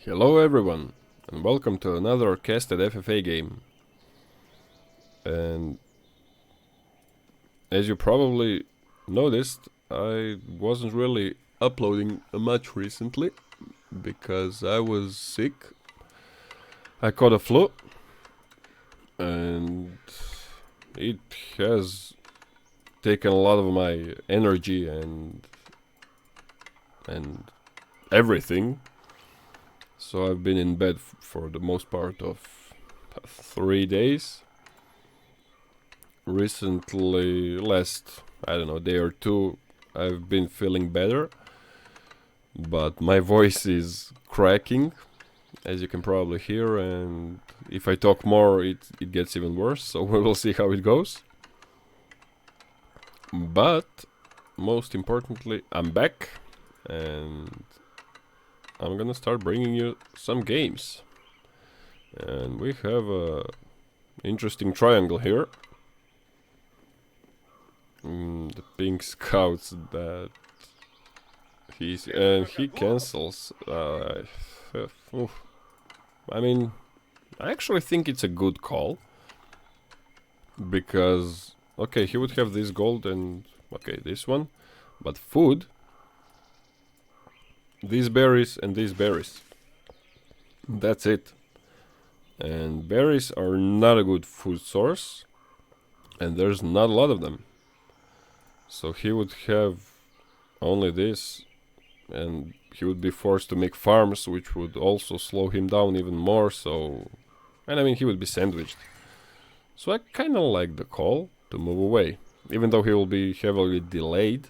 Hello everyone, and welcome to another casted FFA game. And as you probably noticed, I wasn't really uploading much recently because I was sick. I caught a flu and it has taken a lot of my energy and everything. So I've been in bed for the most part of 3 days. Recently, last, I don't know, day or two, I've been feeling better. But my voice is cracking, as you can probably hear, and if I talk more, it gets even worse, so we will see how it goes. But, most importantly, I'm back, and I'm gonna start bringing you some games. And we have a interesting triangle here. The pink scouts that he cancels. I mean, I actually think it's a good call because okay, he would have this gold and okay, this one, but food. These berries and these berries. That's it. And berries are not a good food source, and there's not a lot of them. So he would have only this, and he would be forced to make farms, which would also slow him down even more, so... And I mean, he would be sandwiched. So I kinda like the call to move away, even though he will be heavily delayed.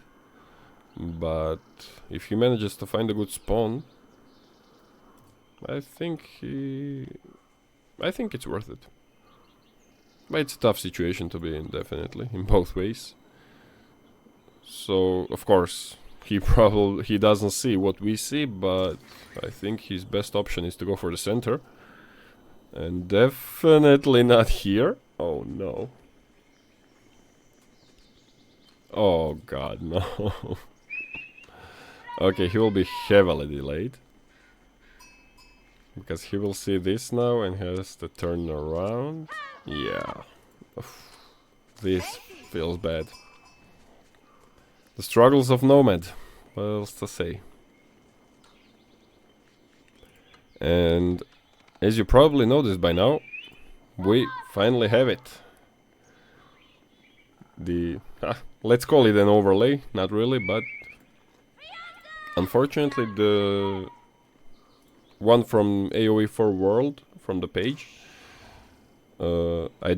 But if he manages to find a good spawn, I think it's worth it. But it's a tough situation to be in, definitely, in both ways. So, of course, he doesn't see what we see, but I think his best option is to go for the center. And definitely not here. Oh no. Oh god, no. Okay, he will be heavily delayed. Because he will see this now and has to turn around. Yeah. Oof. This feels bad. The struggles of Nomad. What else to say? And as you probably noticed by now, we finally have it. Let's call it an overlay, not really, but unfortunately the one from AoE for World, from the page, I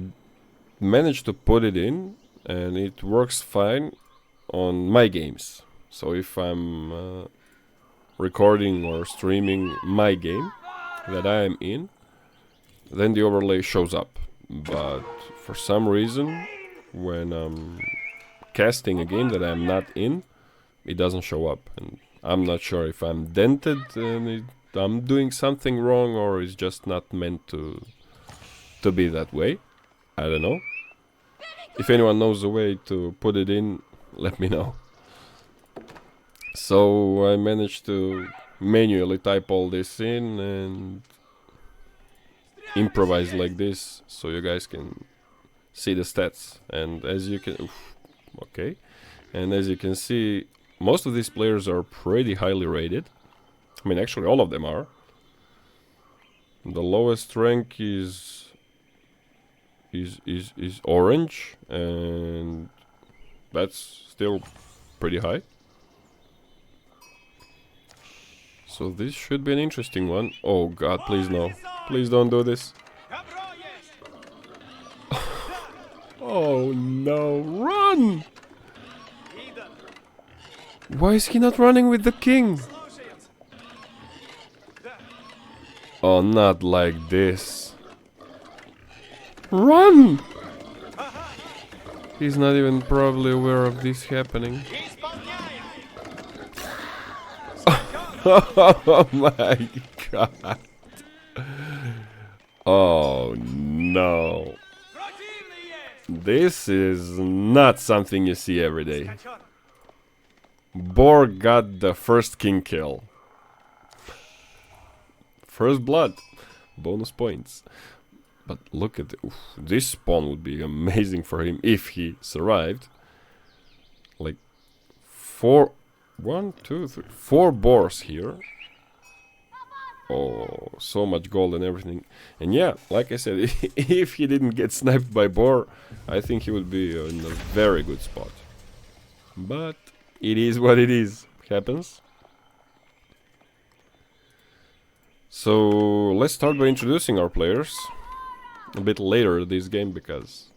managed to put it in and it works fine on my games. So if I'm recording or streaming my game that I am in, then the overlay shows up. But for some reason, when I'm casting a game that I'm not in, it doesn't show up. And I'm not sure if I'm dented and I'm doing something wrong, or it's just not meant to be that way. I don't know. If anyone knows a way to put it in, let me know. So I managed to manually type all this in and improvise like this so you guys can see the stats. And as you can... okay. And as you can see, most of these players are pretty highly rated. I mean, actually all of them are. The lowest rank is orange, and that's still pretty high. So this should be an interesting one. Oh god, please no. Please don't do this. Oh no, run! Why is he not running with the king? Oh, not like this. Run! He's not even probably aware of this happening. Oh my god. Oh no. This is not something you see every day. BOAR got the first king kill. First blood. Bonus points. But look at this spawn would be amazing for him if he survived. Like 4 boars here. Oh, so much gold and everything. And yeah, like I said, if he didn't get sniped by boar, I think he would be in a very good spot. But it is what it is. Happens. So let's start by introducing our players a bit later this game, because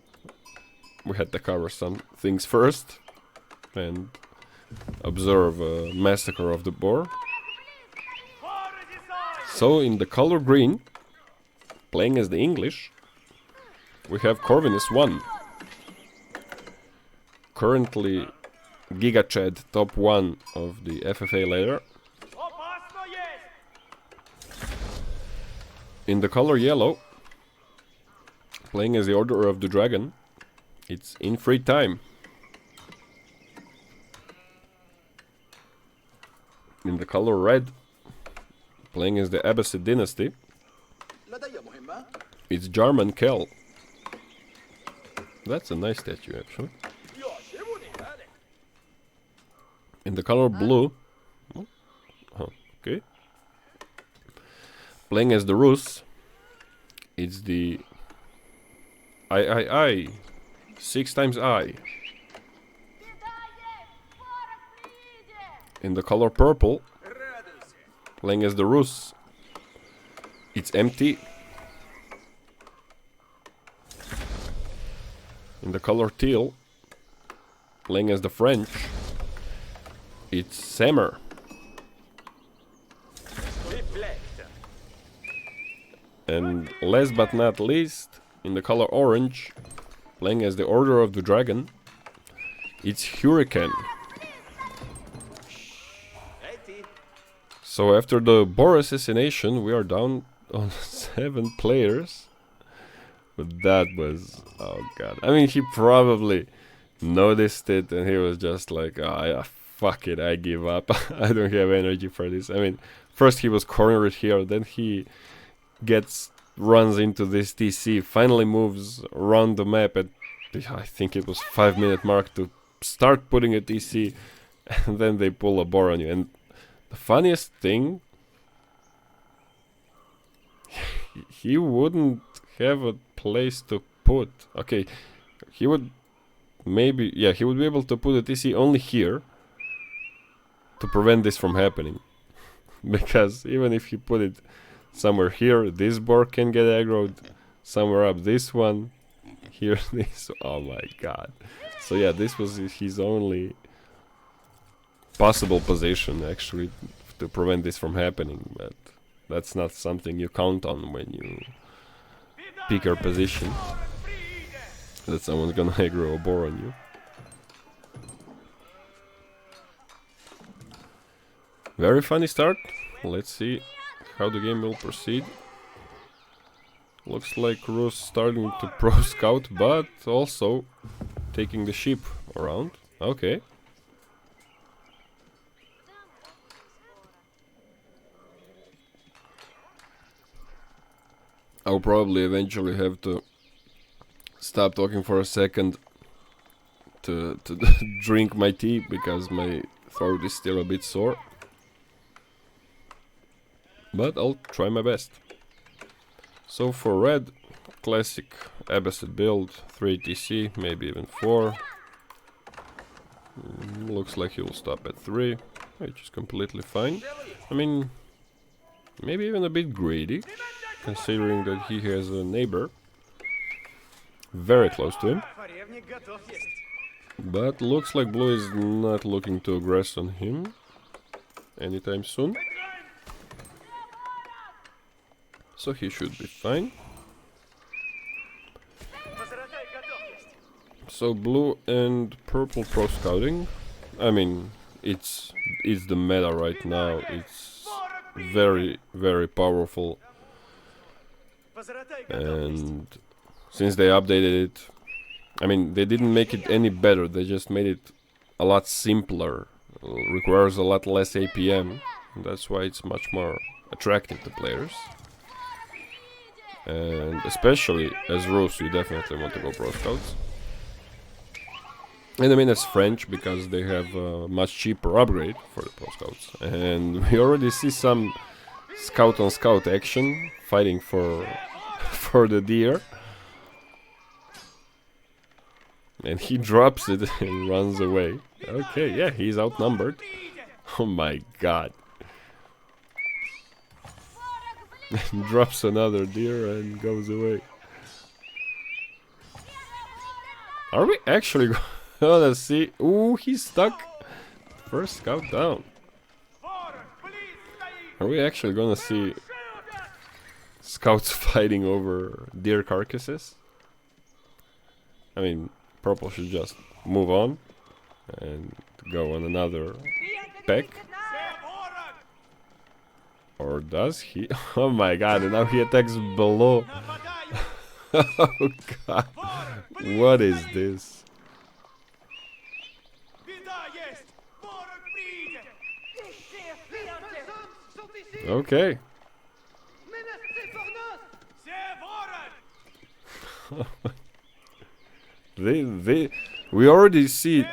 we had to cover some things first and observe a massacre of the boar. So in the color green, playing as the English, we have Corvinus 1. Currently Giga Chad top 1 of the FFA ladder. In the color yellow, playing as the Order of the Dragon, it's In Free Time. In the color red, playing as the Abbasid Dynasty, it's Jarman Kell. That's a nice statue, actually. In the color blue, okay, playing as the Rus, it's the I. 6 times I. In the color purple, playing as the Rus, it's empty. In the color teal, playing as the French, it's Sammer. And last but not least, in the color orange, playing as the Order of the Dragon, it's Hurricane. So after the boar assassination, we are down on 7 players. But that was, oh god. I mean, he probably noticed it and he was just like, fuck it, I give up. I don't have energy for this. I mean, first he was cornered here, then he runs into this TC, finally moves around the map at, I think it was 5-minute mark to start putting a TC, and then they pull a boar on you. And the funniest thing, he wouldn't have a place to put. Okay, he would maybe, yeah, he would be able to put a TC only here to prevent this from happening. Because even if he put it somewhere here, this boar can get aggroed. Somewhere up this one, here this, oh my god. So yeah, this was his only possible position actually to prevent this from happening, but that's not something you count on when you pick your position, that someone's gonna aggro a boar on you. Very funny start. Let's see how the game will proceed. Looks like Rus starting to pro scout, but also taking the sheep around. Okay. I'll probably eventually have to stop talking for a second to drink my tea, because my throat is still a bit sore. But I'll try my best. So for red, classic Abbasid build, 3 TC, maybe even 4. Looks like he'll stop at 3, which is completely fine. I mean, maybe even a bit greedy, considering that he has a neighbor very close to him. But looks like blue is not looking to aggress on him anytime soon. So he should be fine. So blue and purple pro scouting. I mean, it's the meta right now. It's very, very powerful. And since they updated it, I mean, they didn't make it any better, they just made it a lot simpler. Requires a lot less APM, That's why it's much more attractive to players. And especially as Rus, you definitely want to go Pro Scouts. And I mean as French, because they have a much cheaper upgrade for the Pro Scouts. And we already see some scout on scout action, fighting for for the deer. And he drops it and runs away. Okay, yeah, he's outnumbered. Oh my god. Drops another deer and goes away. Are we actually gonna see? Ooh, he's stuck. First scout down. Are we actually gonna see scouts fighting over deer carcasses? I mean, purple should just move on and go on another peck. Or does he? Oh my god, and now he attacks below. Oh god. What is this? Okay. We already see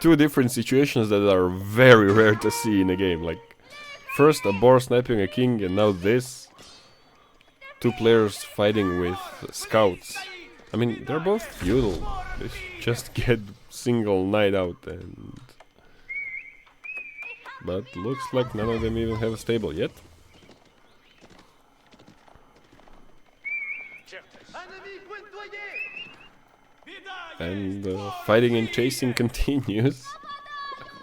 two different situations that are very rare to see in a game. Like, first a boar sniping a king, and now this. Two players fighting with scouts. I mean, they're both feudal. They just get single knight out and... But looks like none of them even have a stable yet. And fighting and chasing continues.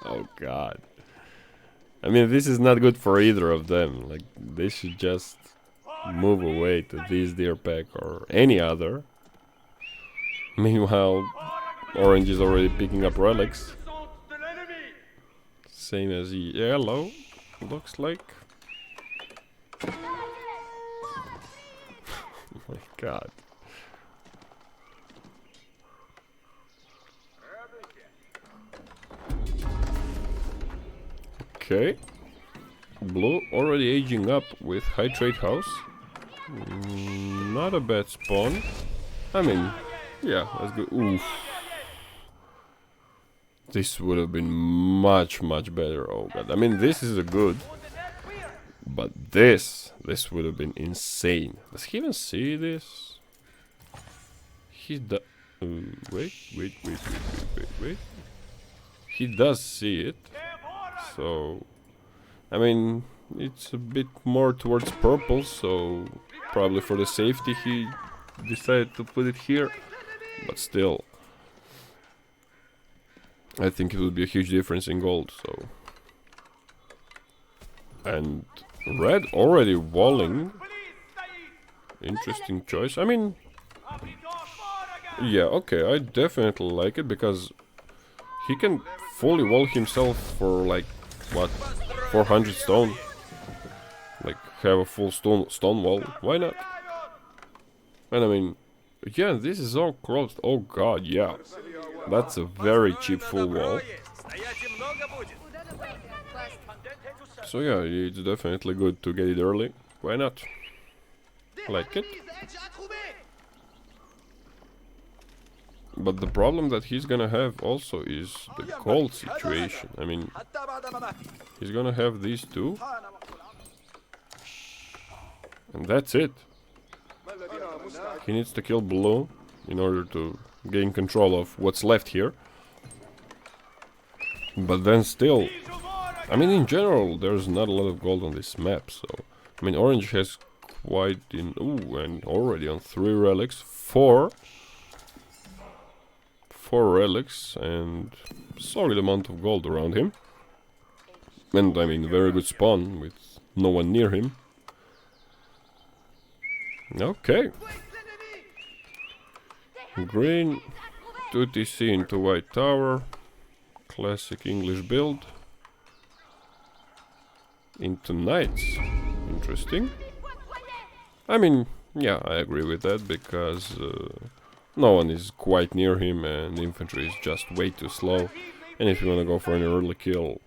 Oh god. I mean, this is not good for either of them. Like, they should just move away to this deer pack or any other. Meanwhile, orange is already picking up relics. Same as yellow, looks like. Oh my god. Okay. Blue already aging up with high trade house. Not a bad spawn. I mean, yeah, that's good. Oof. This would have been much better. Oh god. I mean, this is a good. But this would have been insane. Does he even see this? He does. Wait. He does see it. So, I mean, it's a bit more towards purple, so probably for the safety he decided to put it here. But still, I think it would be a huge difference in gold, so... And red already walling. Interesting choice. I mean... Yeah, okay, I definitely like it, because he can fully wall himself for like, what, 400 stone? Like, have a full stone wall. Why not? And I mean, yeah, this is all closed. Oh god, yeah. That's a very cheap full wall. So yeah, it's definitely good to get it early. Why not? Like it. But the problem that he's gonna have also is the gold situation. I mean, he's gonna have these two. And that's it. He needs to kill blue in order to gain control of what's left here. But then still, I mean, in general, there's not a lot of gold on this map. So, I mean, orange has quite in... Ooh, and already on 3 relics. 4 relics and solid amount of gold around him. And, I mean, very good spawn with no one near him. Okay. Green, 2 TC into white tower. Classic English build. Into knights. Interesting. I mean, yeah, I agree with that, because no one is quite near him and infantry is just way too slow. And if you wanna go for an early kill,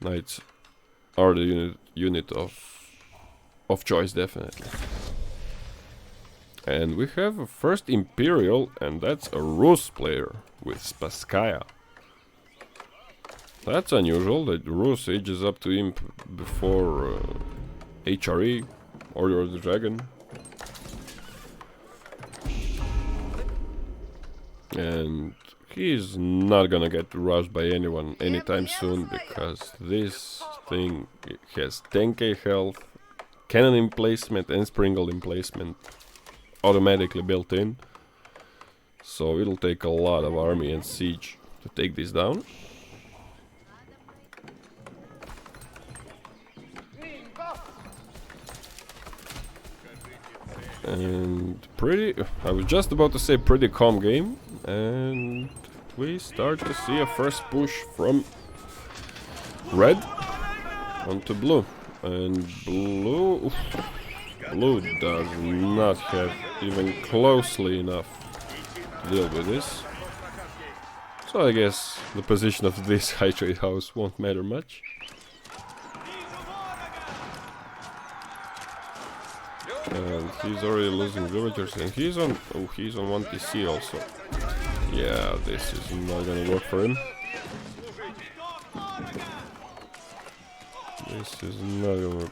knights are the unit of choice, definitely. And we have a first Imperial, and that's a Rus player with Spaskaya. That's unusual that Rus ages up to Imp before HRE, Order of the Dragon. And he's not gonna get rushed by anyone anytime soon, because this thing has 10k health, cannon emplacement and springle emplacement automatically built in. So it'll take a lot of army and siege to take this down. And I was just about to say pretty calm game, and we start to see a first push from red onto blue. And blue does not have even closely enough to deal with this. So I guess the position of this high trade house won't matter much. And he's already losing villagers, and he's on 1 TC also. Yeah, this is not gonna work for him. This is not gonna work.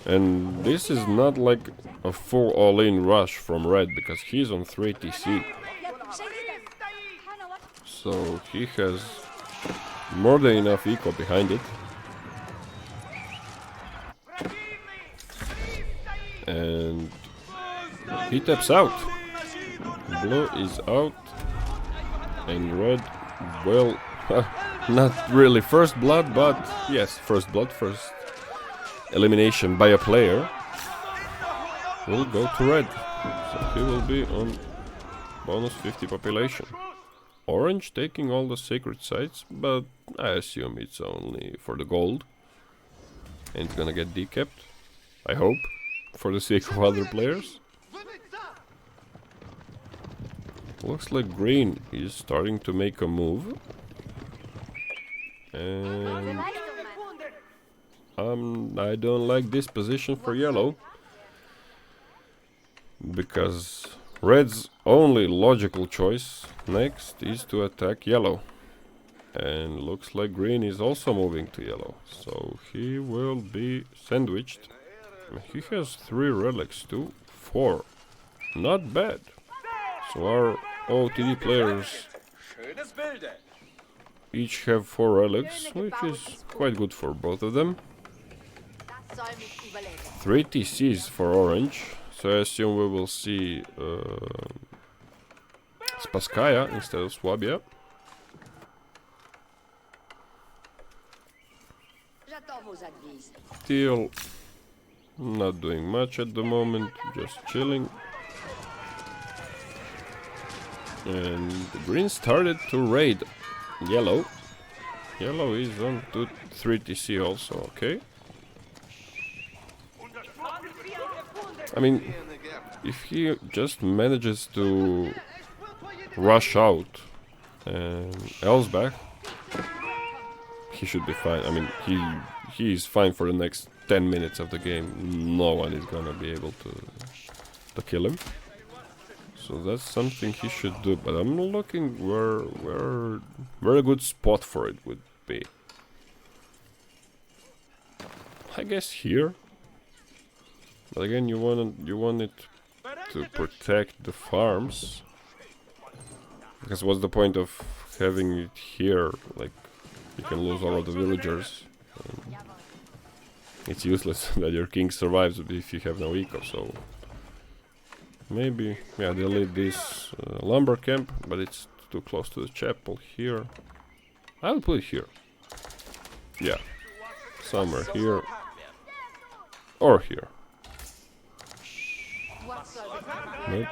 And this is not like a full all-in rush from red, because he's on 3 TC. So he has more than enough eco behind it. And he taps out. Blue is out. And red, well, not really first blood, but yes, first blood, first elimination by a player will go to red. So he will be on bonus 50 population. Orange taking all the sacred sites, but I assume it's only for the gold. And it's gonna get decapped, I hope, for the sake of other players. Looks like green is starting to make a move. And I don't like this position for yellow, because red's only logical choice next is to attack yellow. And looks like green is also moving to yellow, so he will be sandwiched. He has 3 relics too, 4. Not bad. So our OTD players each have 4 relics, which is quite good for both of them. 3 TCs for orange, so I assume we will see Spaskaya instead of Swabia. Teal not doing much at the moment, just chilling. And the green started to raid yellow. Yellow is on to 3 TC also, okay. I mean, if he just manages to rush out and Elsbach, he should be fine. I mean, he is fine for the next 10 minutes of the game. No one is gonna be able to kill him. So that's something he should do. But I'm looking where a good spot for it would be. I guess here. But again, you want it to protect the farms. Because what's the point of having it here? Like, you can lose all of the villagers. It's useless that your king survives if you have no eco, so... Maybe, yeah, delete this lumber camp, but it's too close to the chapel here. I'll put it here. Yeah, somewhere here. Or here. Nope.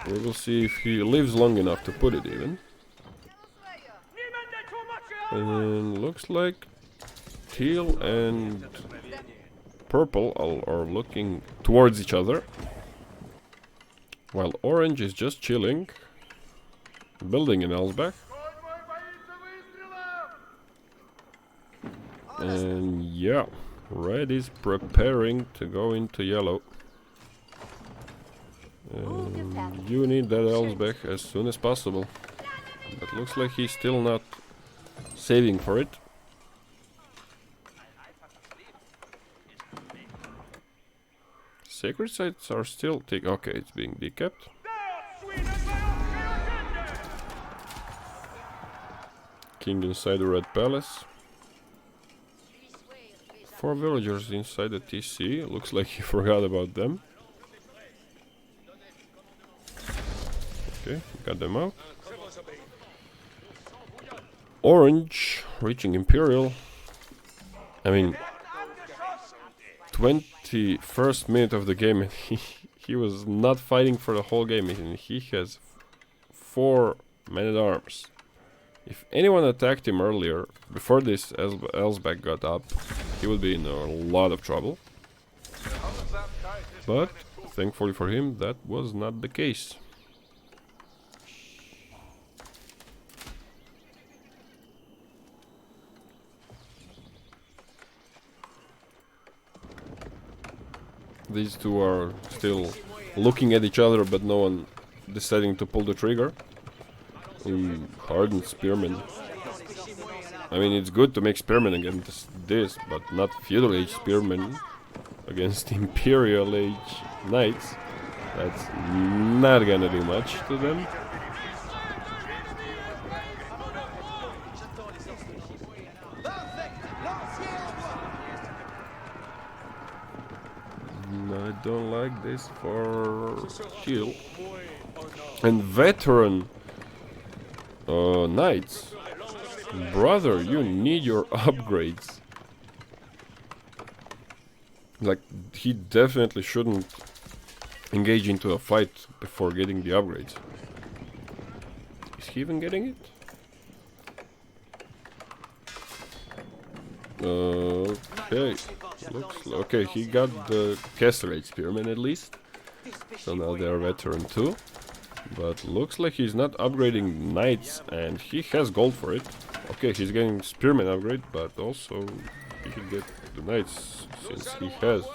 We will see if he lives long enough to put it even. And looks like teal and purple are looking towards each other, while orange is just chilling, building in Elsbach. And yeah, red is preparing to go into yellow. You need that elves back as soon as possible. But looks like he's still not saving for it. Sacred sites are still okay, it's being decapped. King inside the red palace. 4 villagers inside the TC. Looks like he forgot about them. Okay, got them out. Orange reaching Imperial. I mean, 21st minute of the game and he was not fighting for the whole game, and he has 4 men-at-arms. If anyone attacked him earlier, before this Elsbeck got up, he would be in a lot of trouble. But, thankfully for him, that was not the case. These two are still looking at each other, but no one deciding to pull the trigger. Hardened spearmen. I mean, it's good to make spearmen against this, but not feudal age spearmen against imperial age knights. That's not gonna do much to them. I don't like this for shield. And veteran knights. Brother, you need your upgrades. Like, he definitely shouldn't engage into a fight before getting the upgrades. Is he even getting it? Okay. Looks okay, he got the Castrate Spearman at least. So now they're veteran too. But looks like he's not upgrading knights, and he has gold for it. Okay, he's getting Spearman upgrade, but also he should get the knights since he has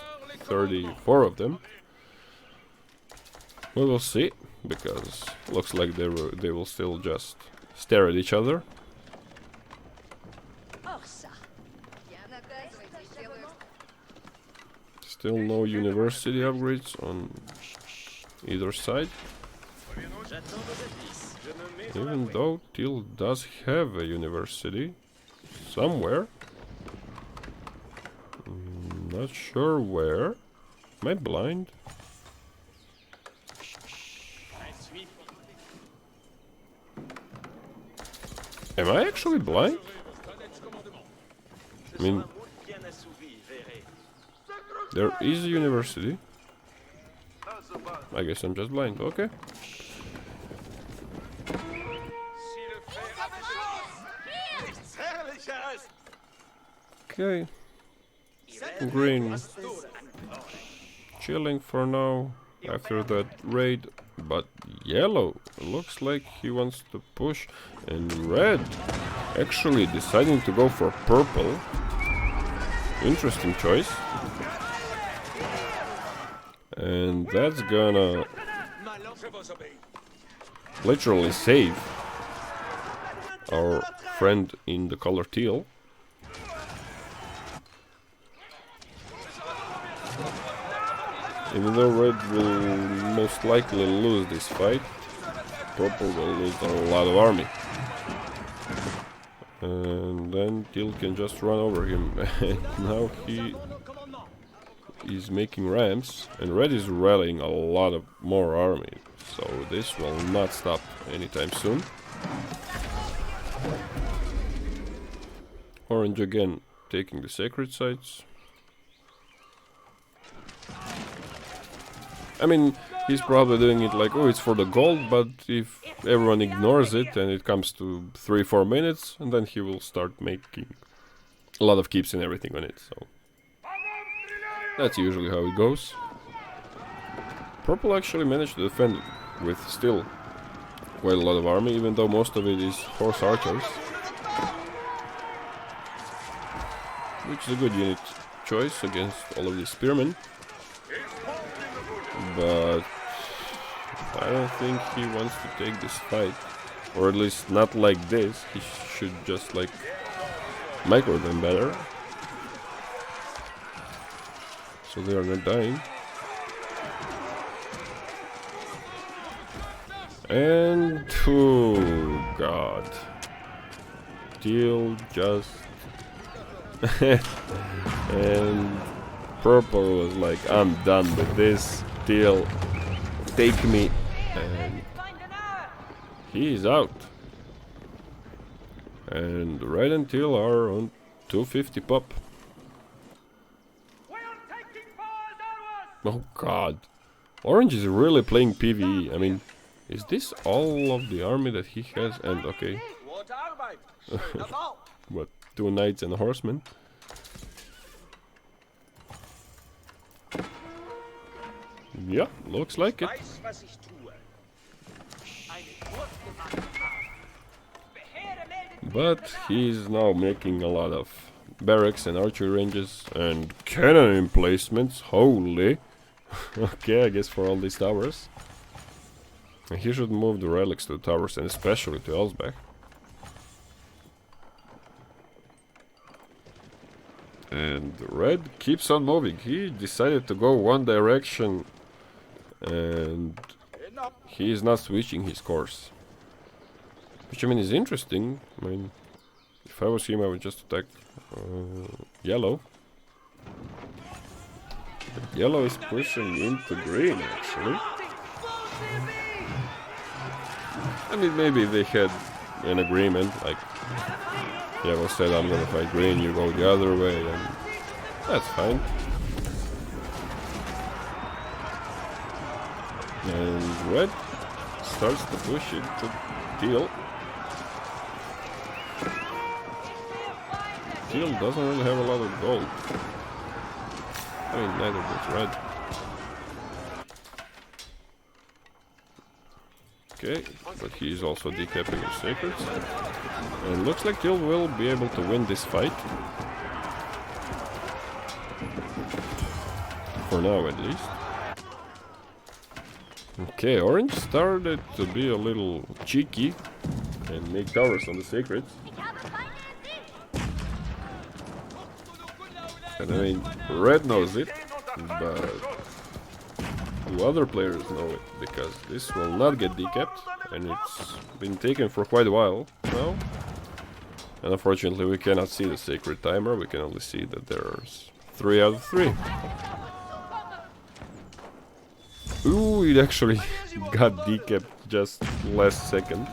34 of them. We will see, because looks like they will still just stare at each other. Still no university upgrades on either side. Even though Teal does have a university somewhere. Not sure where. Am I blind? Am I actually blind? I mean, there is a university. I guess I'm just blind. Okay. Okay. Green chilling for now after that raid, but yellow looks like he wants to push, and red actually deciding to go for purple. Interesting choice. And that's gonna literally save our friend in the color teal. Even though red will most likely lose this fight, purple will lose a lot of army. And then teal can just run over him. And now he is making ramps, and red is rallying a lot of more army, so this will not stop anytime soon. Orange again taking the sacred sites. I mean, he's probably doing it like, oh, it's for the gold, but if everyone ignores it and it comes to 3-4 minutes, and then he will start making a lot of keeps and everything on it, so that's usually how it goes. Purple actually managed to defend with still quite a lot of army, even though most of it is horse archers. which is a good unit choice against all of the spearmen. But I don't think he wants to take this fight, or at least not like this. He should just like micro them better, so they are not dying. And oh god, teal just and purple was like, I'm done with this, teal, take me, and he is out. And red and teal are on 250 pop. Oh god, orange is really playing PvE. I mean, is this all of the army that he has? And okay, what, 2 knights and a horseman? Yeah, looks like it. But he's now making a lot of barracks and archery ranges and cannon emplacements. Holy. Okay, I guess for all these towers. And he should move the relics to the towers, and especially to Elsbech. And red keeps on moving. He decided to go one direction, and he is not switching his course. Which, I mean, is interesting. I mean, if I was him, I would just attack yellow. But yellow is pushing into green, actually. I mean, maybe they had an agreement, like, yellow said, I'm gonna fight green, you go the other way, and that's fine. And red starts to push into teal. Teal doesn't really have a lot of gold. I mean, neither does red. Okay, but he is also decapping the sacreds. And looks like teal will be able to win this fight. For now, at least. Okay, orange started to be a little cheeky and make towers on the sacreds. And I mean, red knows it, but do other players know it? Because this will not get decapped, and it's been taken for quite a while now. And unfortunately, we cannot see the sacred timer. We can only see that there's 3 out of 3. Ooh, it actually got decapped just last second.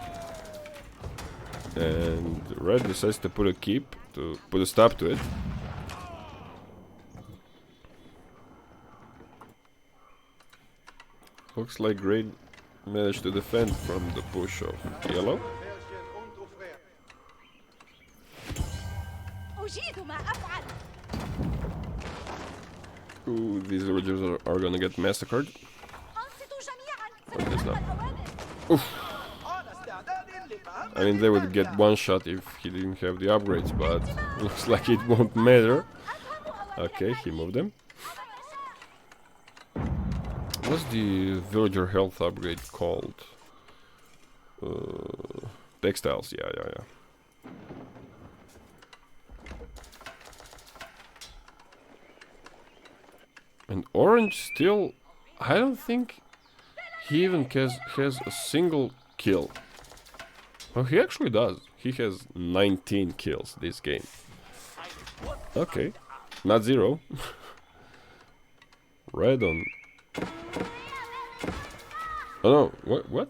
And red decides to put a keep, to put a stop to it. Looks like green managed to defend from the push of yellow. Ooh, these villagers are gonna get massacred. But it's not. Oof. I mean, they would get one shot if he didn't have the upgrades, but looks like it won't matter. Okay, he moved them. What's the villager health upgrade called? Textiles, yeah. And orange still, I don't think he even has a single kill. Oh, he actually does. He has 19 kills this game. Okay, not 0. Red on. Oh no, what?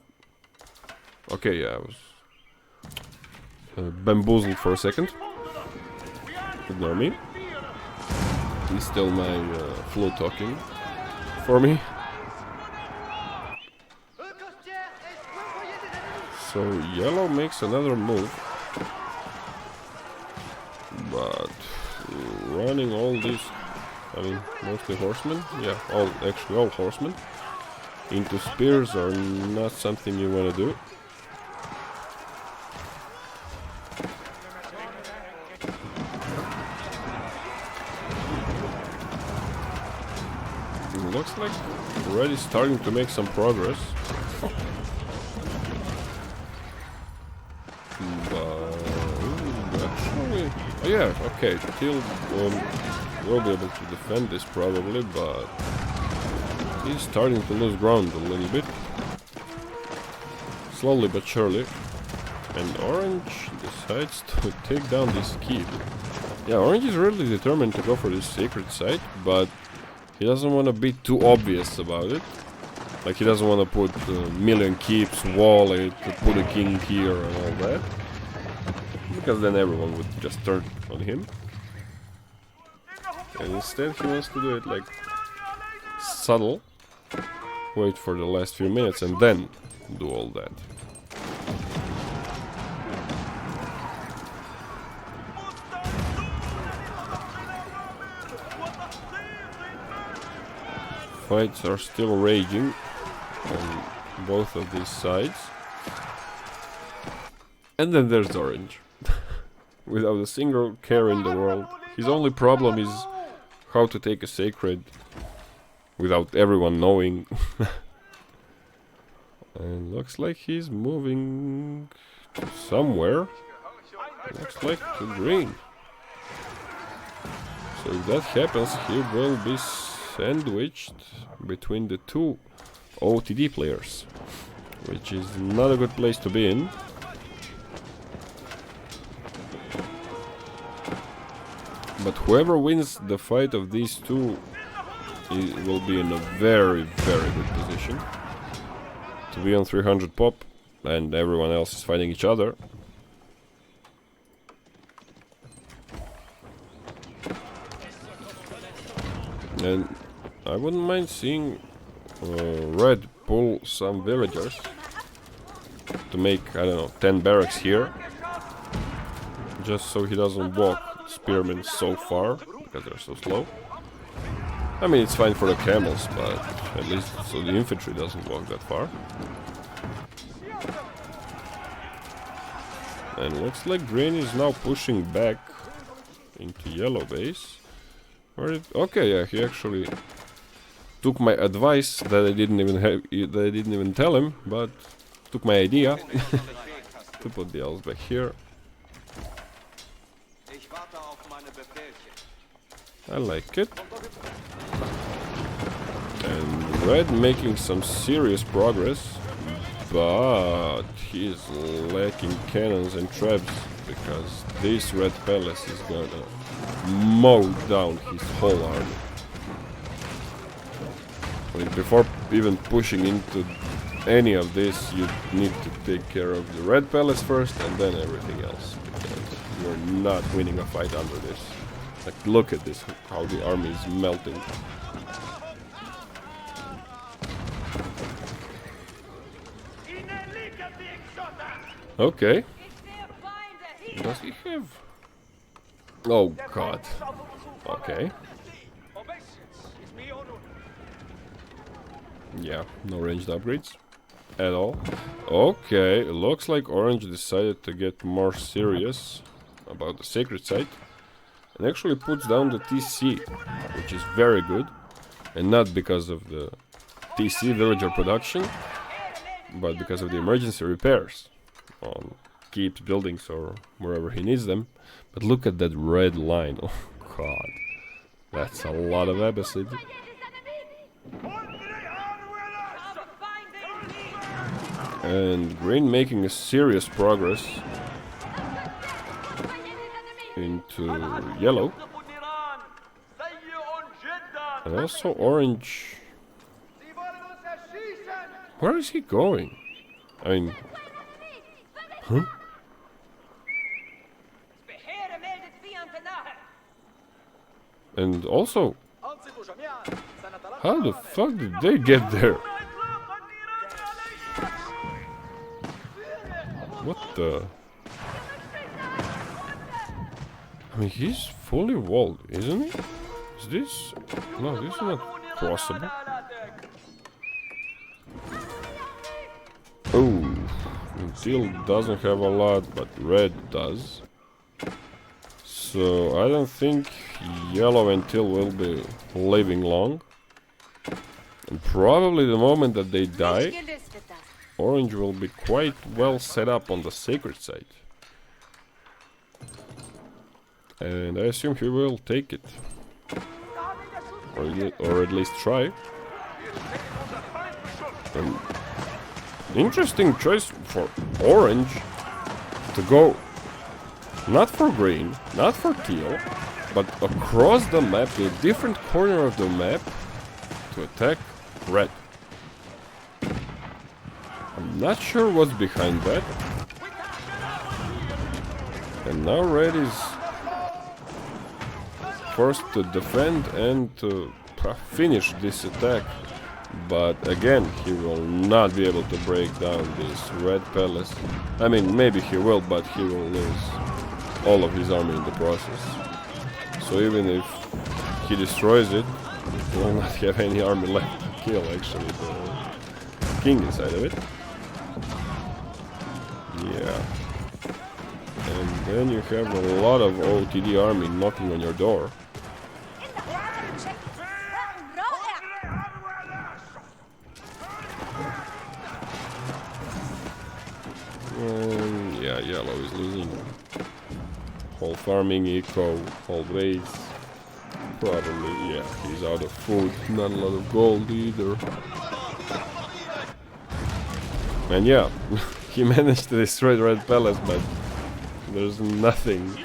Okay, yeah, I was bamboozled for a second. Ignore me. He's still my flu talking for me. So yellow makes another move, but running all these, I mean, mostly horsemen, yeah, actually all horsemen, into spears are not something you want to do. It looks like red is starting to make some progress. But actually, oh yeah, okay, Teal will be able to defend this probably, but he's starting to lose ground a little bit. Slowly but surely. And Orange decides to take down this keep. Yeah, Orange is really determined to go for this sacred site, but he doesn't want to be too obvious about it. Like, he doesn't want to put a million keeps, wall it, put a king here and all that. Because then everyone would just turn on him. And instead he wants to do it like subtle. Wait for the last few minutes and then do all that. Fights are still raging on both of these sides. And then there's Orange. Without a single care in the world. His only problem is how to take a sacred without everyone knowing. And looks like he's moving to somewhere. Looks like to green. So if that happens, he will be sandwiched between the two OTD players, which is not a good place to be in. But whoever wins the fight of these two will be in a very, very good position to be on 300 pop, and everyone else is fighting each other. And I wouldn't mind seeing red pull some villagers to make, I don't know, 10 barracks here, just so he doesn't walk spearmen so far, because they're so slow. I mean, it's fine for the camels, but at least so the infantry doesn't walk that far. And looks like green is now pushing back into yellow base. Okay, yeah, he actually took my advice that I didn't even tell him, but took my idea to put the elves back here. I like it. And red making some serious progress, but he is lacking cannons and traps because this red palace is gonna mow down his whole army. I mean, before even pushing into any of this, you need to take care of the red palace first and then everything else, because you're not winning a fight under this. Like, look at this, how the army is melting. Okay. Does he have... Oh god. Okay. Yeah, no ranged upgrades at all. Okay, it looks like Orange decided to get more serious about the sacred site and actually puts down the TC, which is very good, and not because of the TC villager production, but because of the emergency repairs on keeps, buildings, or wherever he needs them. But look at that red line. Oh god, that's a lot of Abbasid. And green making a serious progress into yellow. And also orange. Where is he going? I mean... Huh? And also... How the fuck did they get there? What the... I mean, he's fully walled, isn't he? Is this... No, this is not possible. Oh, Teal doesn't have a lot, but red does. So I don't think yellow and teal will be living long. And probably the moment that they die, Orange will be quite well set up on the sacred side. And I assume he will take it. Or at least try. Interesting choice for Orange to go not for green, not for teal, but across the map to a different corner of the map to attack red. I'm not sure what's behind that. And now red is forced to defend and to finish this attack. But again, he will not be able to break down this red palace. I mean, maybe he will, but he will lose all of his army in the process. So even if he destroys it, he will not have any army left to kill actually the king inside of it. Yeah. And then you have a lot of OTD army knocking on your door. Yeah, yellow is losing. Whole farming, eco, whole base. Probably, yeah, he's out of food. Not a lot of gold either. And yeah, he managed to destroy the red palace, but there's nothing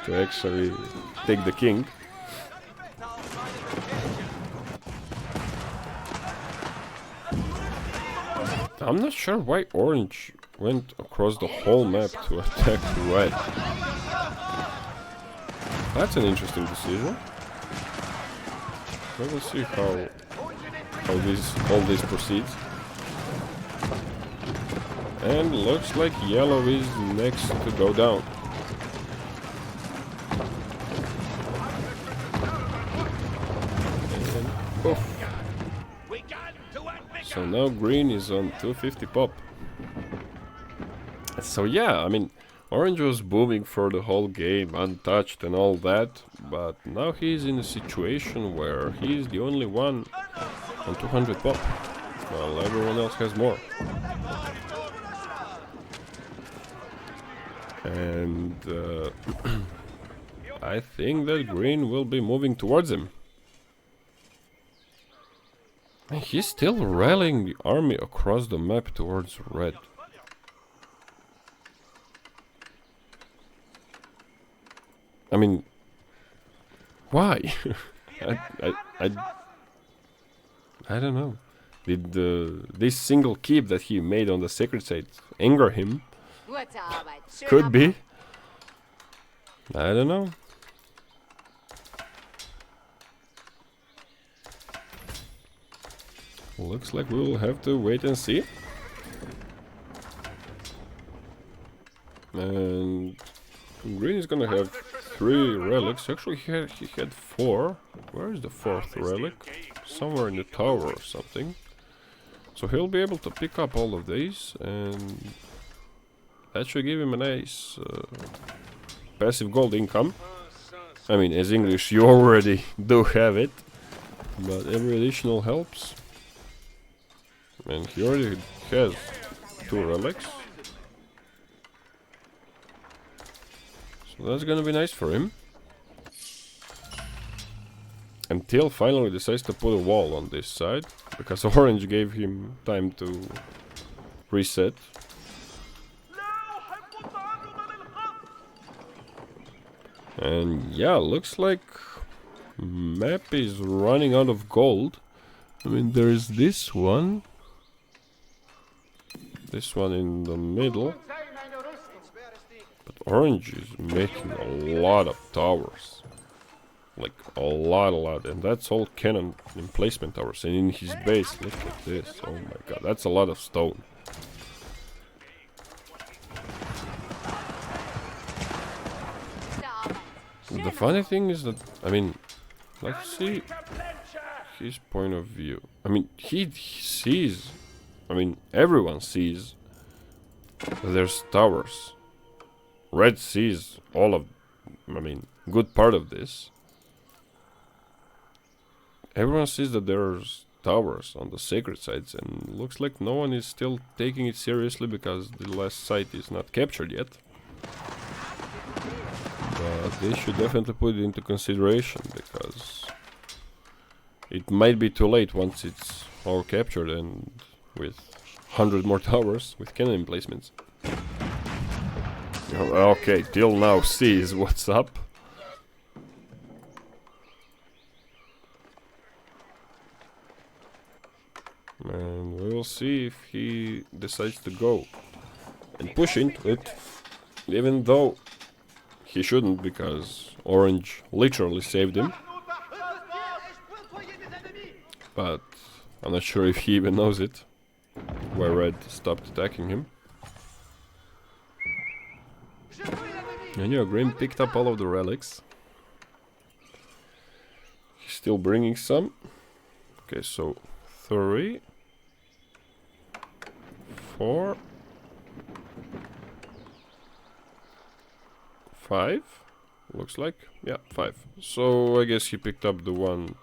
to actually take the king. I'm not sure why Orange went across the whole map to attack red. That's an interesting decision. But we'll see how all this proceeds. And looks like yellow is next to go down. And poof. So now green is on 250 pop. So yeah, I mean, Orange was booming for the whole game, untouched and all that, but now he's in a situation where he's the only one on 200 pop, while everyone else has more. And I think that green will be moving towards him. And he's still rallying the army across the map towards red. I mean, why? I don't know. Did this single keep that he made on the sacred site anger him? Could be. I don't know. Looks like we will have to wait and see. And green is gonna have 3 relics. Actually, he had 4. Where is the 4th relic? Somewhere in the tower or something. So he'll be able to pick up all of these, and that should give him a nice passive gold income. I mean, as English, you already do have it, but every additional helps. And he already has 2 relics. So that's gonna be nice for him. Until finally decides to put a wall on this side, because Orange gave him time to reset. And yeah, looks like map is running out of gold. I mean, there is this one in the middle, but Orange is making a lot of towers, like a lot, and that's all cannon emplacement towers. And in his base, look at this, oh my god, that's a lot of stone. The funny thing is that, I mean, let's see his point of view. I mean, he sees, I mean, everyone sees that there's towers. Red sees all of, I mean, good part of this. Everyone sees that there's towers on the sacred sites, and looks like no one is still taking it seriously because the last site is not captured yet. But they should definitely put it into consideration, because it might be too late once it's all captured, and with 100 more towers with cannon emplacements. Okay, till now sees what's up. And we will see if he decides to go and push into it, even though he shouldn't, because Orange literally saved him. But I'm not sure if he even knows it, why Red stopped attacking him. And yeah, Green picked up all of the relics. He's still bringing some. Okay, so 3, 4, 5, looks like. Yeah, 5. So I guess he picked up the one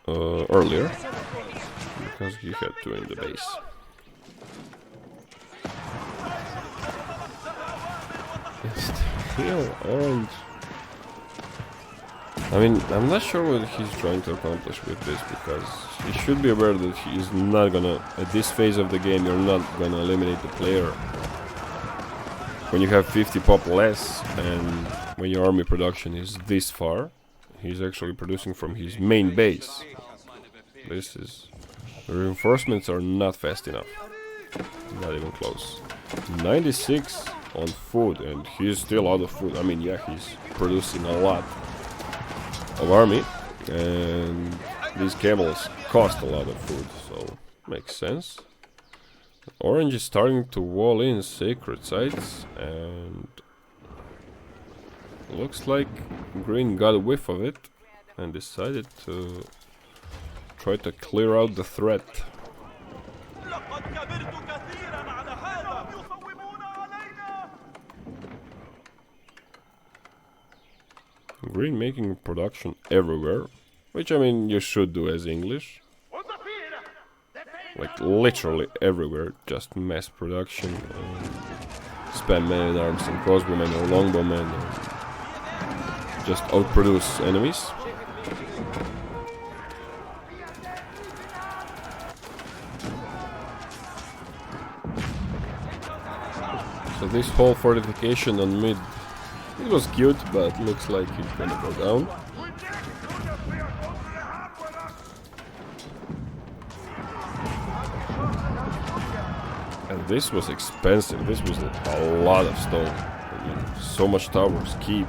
earlier, because he had 2 in the base. Still Orange. I mean, I'm not sure what he's trying to accomplish with this, because he should be aware that he is not gonna, at this phase of the game, you're not gonna eliminate the player when you have 50 pop less, and when your army production is this far. He's actually producing from his main base. This is... the reinforcements are not fast enough. Not even close. 96 on food, and he's still out of food. I mean, yeah, he's producing a lot of army, and these camels cost a lot of food, so makes sense. Orange is starting to wall in sacred sites, and looks like Green got a whiff of it and decided to try to clear out the threat. Green making production everywhere, which, I mean, you should do as English. Like literally everywhere, just mass production, spam man-at-arms and crossbowmen or longbowmen, and just outproduce enemies. So this whole fortification on mid, it was cute, but looks like it's gonna go down. And this was expensive. This was a lot of stone. I mean, so much towers, keep.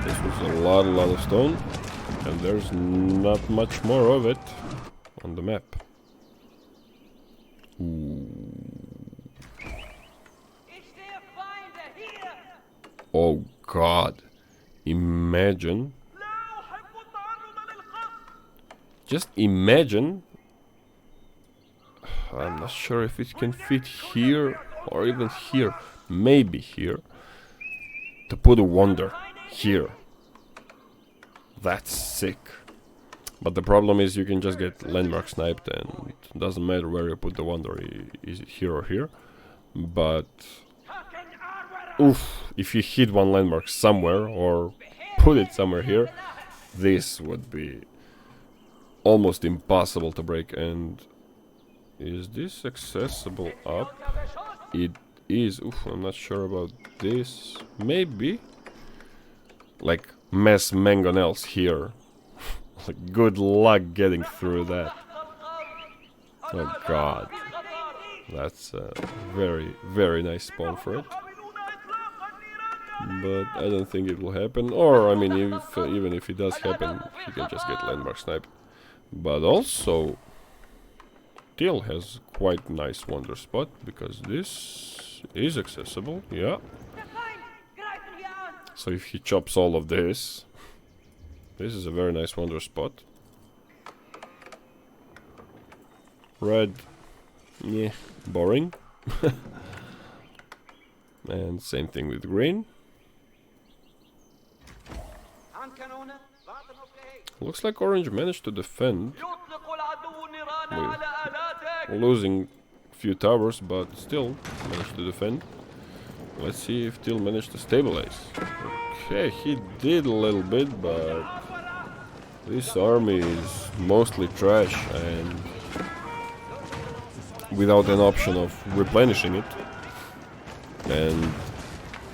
This was a lot of stone, and there's not much more of it on the map. Ooh. Oh God, imagine, just imagine, I'm not sure if it can fit here or even here, maybe here, to put a wonder here. That's sick. But the problem is you can just get landmark sniped, and it doesn't matter where you put the wonder, is it here or here. But oof, if you hit one landmark somewhere or put it somewhere here, this would be almost impossible to break. And is this accessible up? It is. Oof, I'm not sure about this. Maybe. Like mass mangonels here. Like, good luck getting through that. Oh God. That's a very nice spawn for it. But I don't think it will happen. Or, I mean, if, even if it does happen, you can just get landmark sniped. But also, Teal has quite nice wonder spot, because this is accessible, yeah. So if he chops all of this, this is a very nice wonder spot. Red, yeah, boring. And same thing with green. Looks like Orange managed to defend, with losing a few towers, but still managed to defend. Let's see if Teal managed to stabilize. Okay, he did a little bit, but this army is mostly trash and without an option of replenishing it. And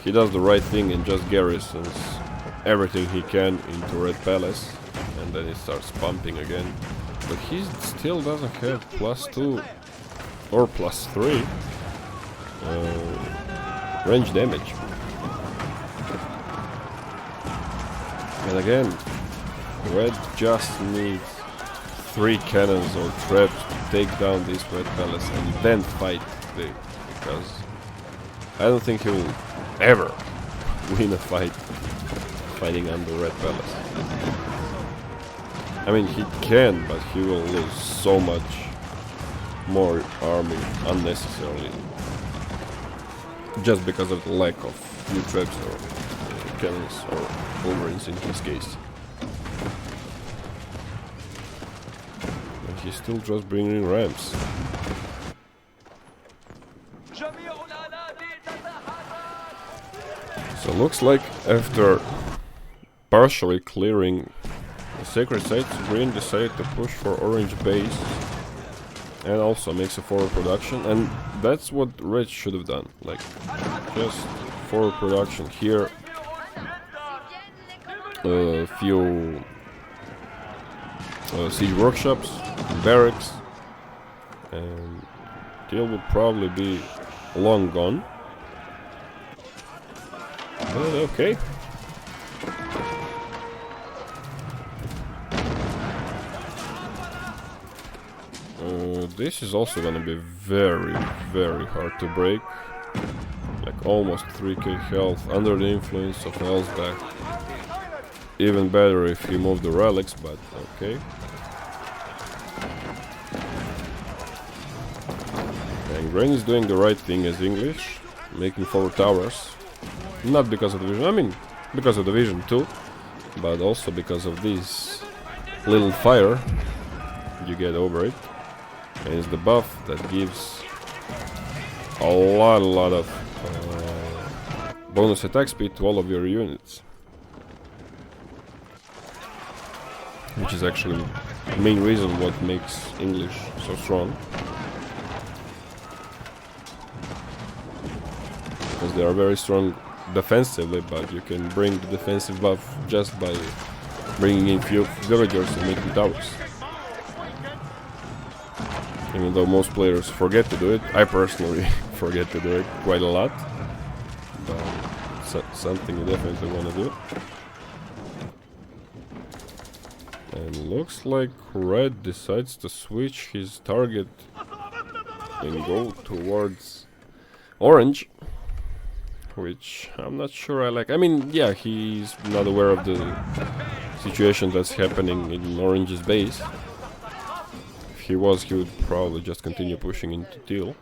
he does the right thing and just garrisons everything he can into Red Palace, and then he starts pumping again. But he still doesn't have +2 or +3 range damage. And again, Red just needs 3 cannons or traps to take down this Red Palace and then fight big, because I don't think he will ever win a fight fighting under Red Palace. I mean, he can, but he will lose so much more army unnecessarily, just because of the lack of new traps or cannons or Wolverines in his case. And he's still just bringing rams. So looks like after partially clearing the sacred sites, Green decided to push for Orange base and also makes a forward production, and that's what Red should have done, like just forward production here, a few siege workshops, barracks, and Teal would probably be long gone. But okay. This is also gonna be very, very hard to break. Like almost 3k health under the influence of Elsbach. Even better if he moved the relics, but okay. And Grain is doing the right thing as English, making 4 towers. Not because of the vision, I mean, because of the vision too, but also because of this little fire you get over it. And it's the buff that gives a lot of bonus attack speed to all of your units, which is actually the main reason what makes English so strong, because they are very strong defensively, but you can bring the defensive buff just by bringing in few villagers and making towers. Even though most players forget to do it, I personally forget to do it quite a lot, but it's something you definitely want to do. And looks like Red decides to switch his target and go towards Orange, which I'm not sure I like. I mean, yeah, he's not aware of the situation that's happening in Orange's base. If he was, he would probably just continue pushing into Teal.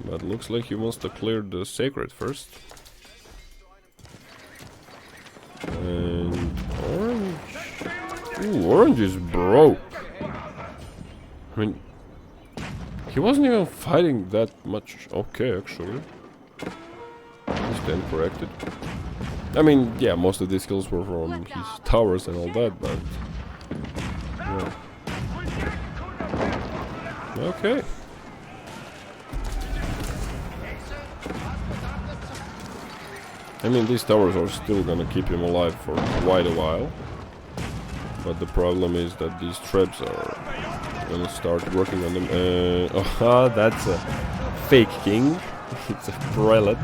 But looks like he wants to clear the Sacred first. And Orange... Ooh, Orange is broke. I mean, he wasn't even fighting that much. Okay, actually. He's then corrected. I mean, yeah, most of these kills were from his towers and all that, but... yeah. Okay. I mean, these towers are still gonna keep him alive for quite a while. But the problem is that these traps are gonna start working on them. Oh, that's a fake king. It's a prelate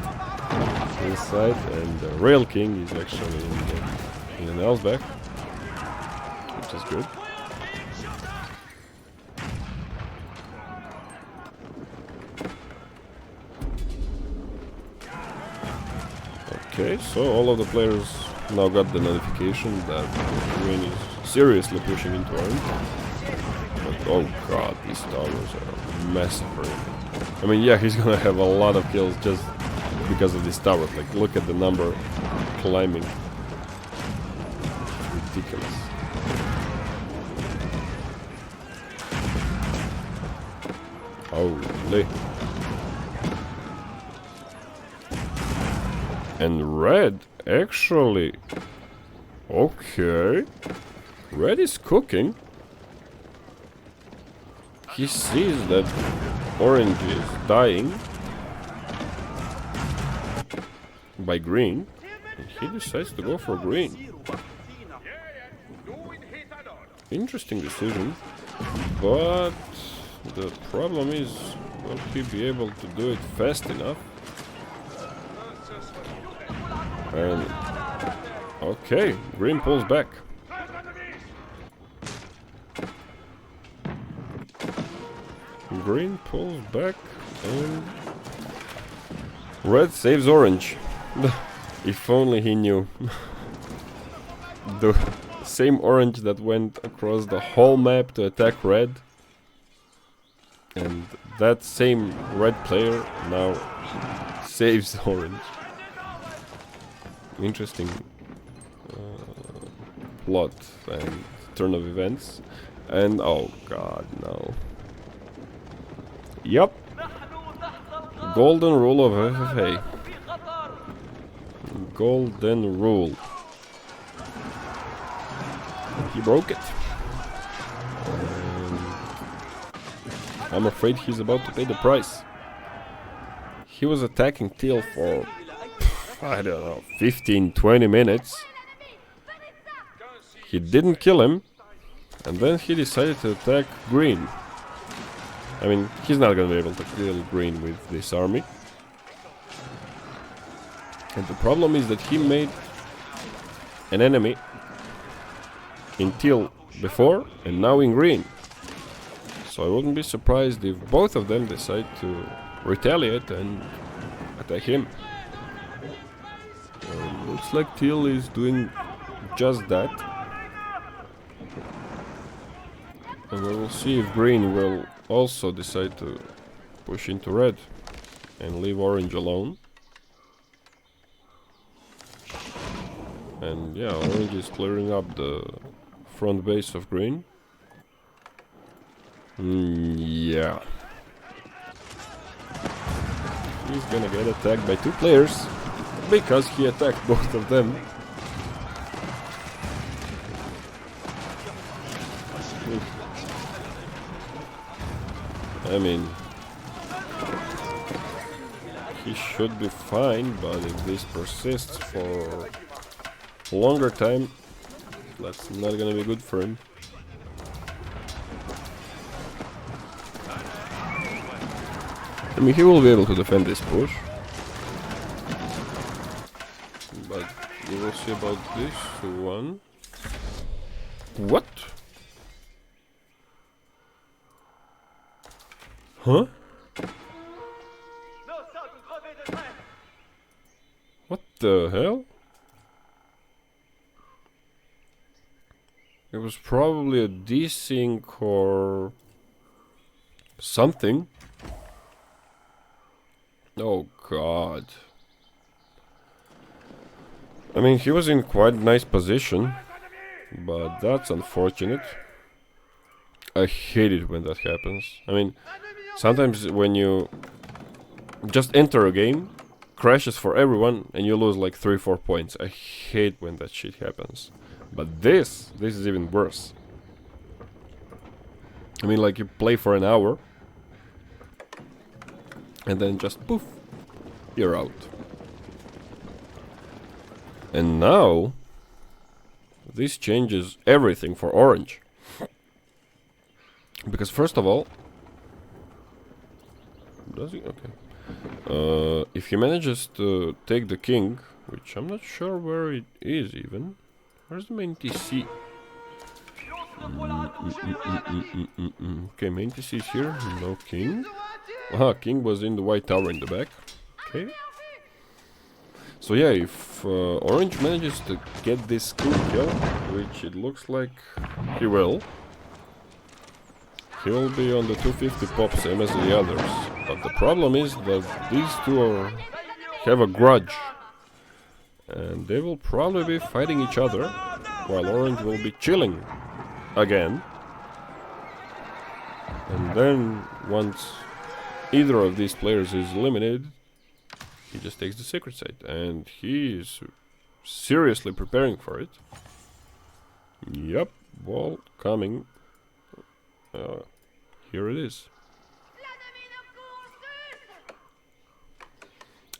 inside, and the real king is actually in an Elsbach, which is good. Okay, so all of the players now got the notification that Green is seriously pushing into orange. But oh god, these towers are massacring. I mean, yeah, he's gonna have a lot of kills just because of these towers. Like, look at the number climbing. Ridiculous. Holy. And red, actually. Okay. Red is cooking. He sees that orange is dying by green, and he decides to go for green. Interesting decision, but the problem is, will he be able to do it fast enough? And okay, green pulls back. Green pulls back and red saves orange. If only he knew. The same orange that went across the whole map to attack red, and that same red player now saves orange. Interesting plot and turn of events. And oh god, no. Yep. Golden rule of FFA. Golden rule. He broke it. I'm afraid he's about to pay the price. He was attacking teal for, I don't know, 15-20 minutes. He didn't kill him, and then he decided to attack green. I mean, he's not gonna be able to kill green with this army. And the problem is that he made an enemy in teal before and now in green. So I wouldn't be surprised if both of them decide to retaliate and attack him. Looks like teal is doing just that. And we will see if green will also decide to push into red and leave orange alone. And yeah, orange is clearing up the front base of green. Yeah. He's gonna get attacked by two players because he attacked both of them. I mean, he should be fine, but if this persists for a longer time, that's not gonna be good for him. I mean, he will be able to defend this push, but we will see about this one. What? Huh? What the hell? It was probably a desync or something. Oh god. I mean, he was in quite a nice position, but that's unfortunate. I hate it when that happens. I mean, sometimes when you just enter a game, crashes for everyone, and you lose like 3-4 points. I hate when that shit happens. But this is even worse. I mean, like, you play for an hour, and then just poof, you're out. And now, this changes everything for orange. Because first of all, does he? Okay. If he manages to take the king, which I'm not sure where it is even. Where's the main TC? Okay, main TC is here. No king. Aha, king was in the white tower in the back. Okay. So yeah, if orange manages to get this king kill, which it looks like he will be on the 250 pop, same as the others. But the problem is that these two have a grudge. And they will probably be fighting each other, while Orange will be chilling again. And then, once either of these players is eliminated, he just takes the secret site. And he is seriously preparing for it. Yep, ball coming. Here it is.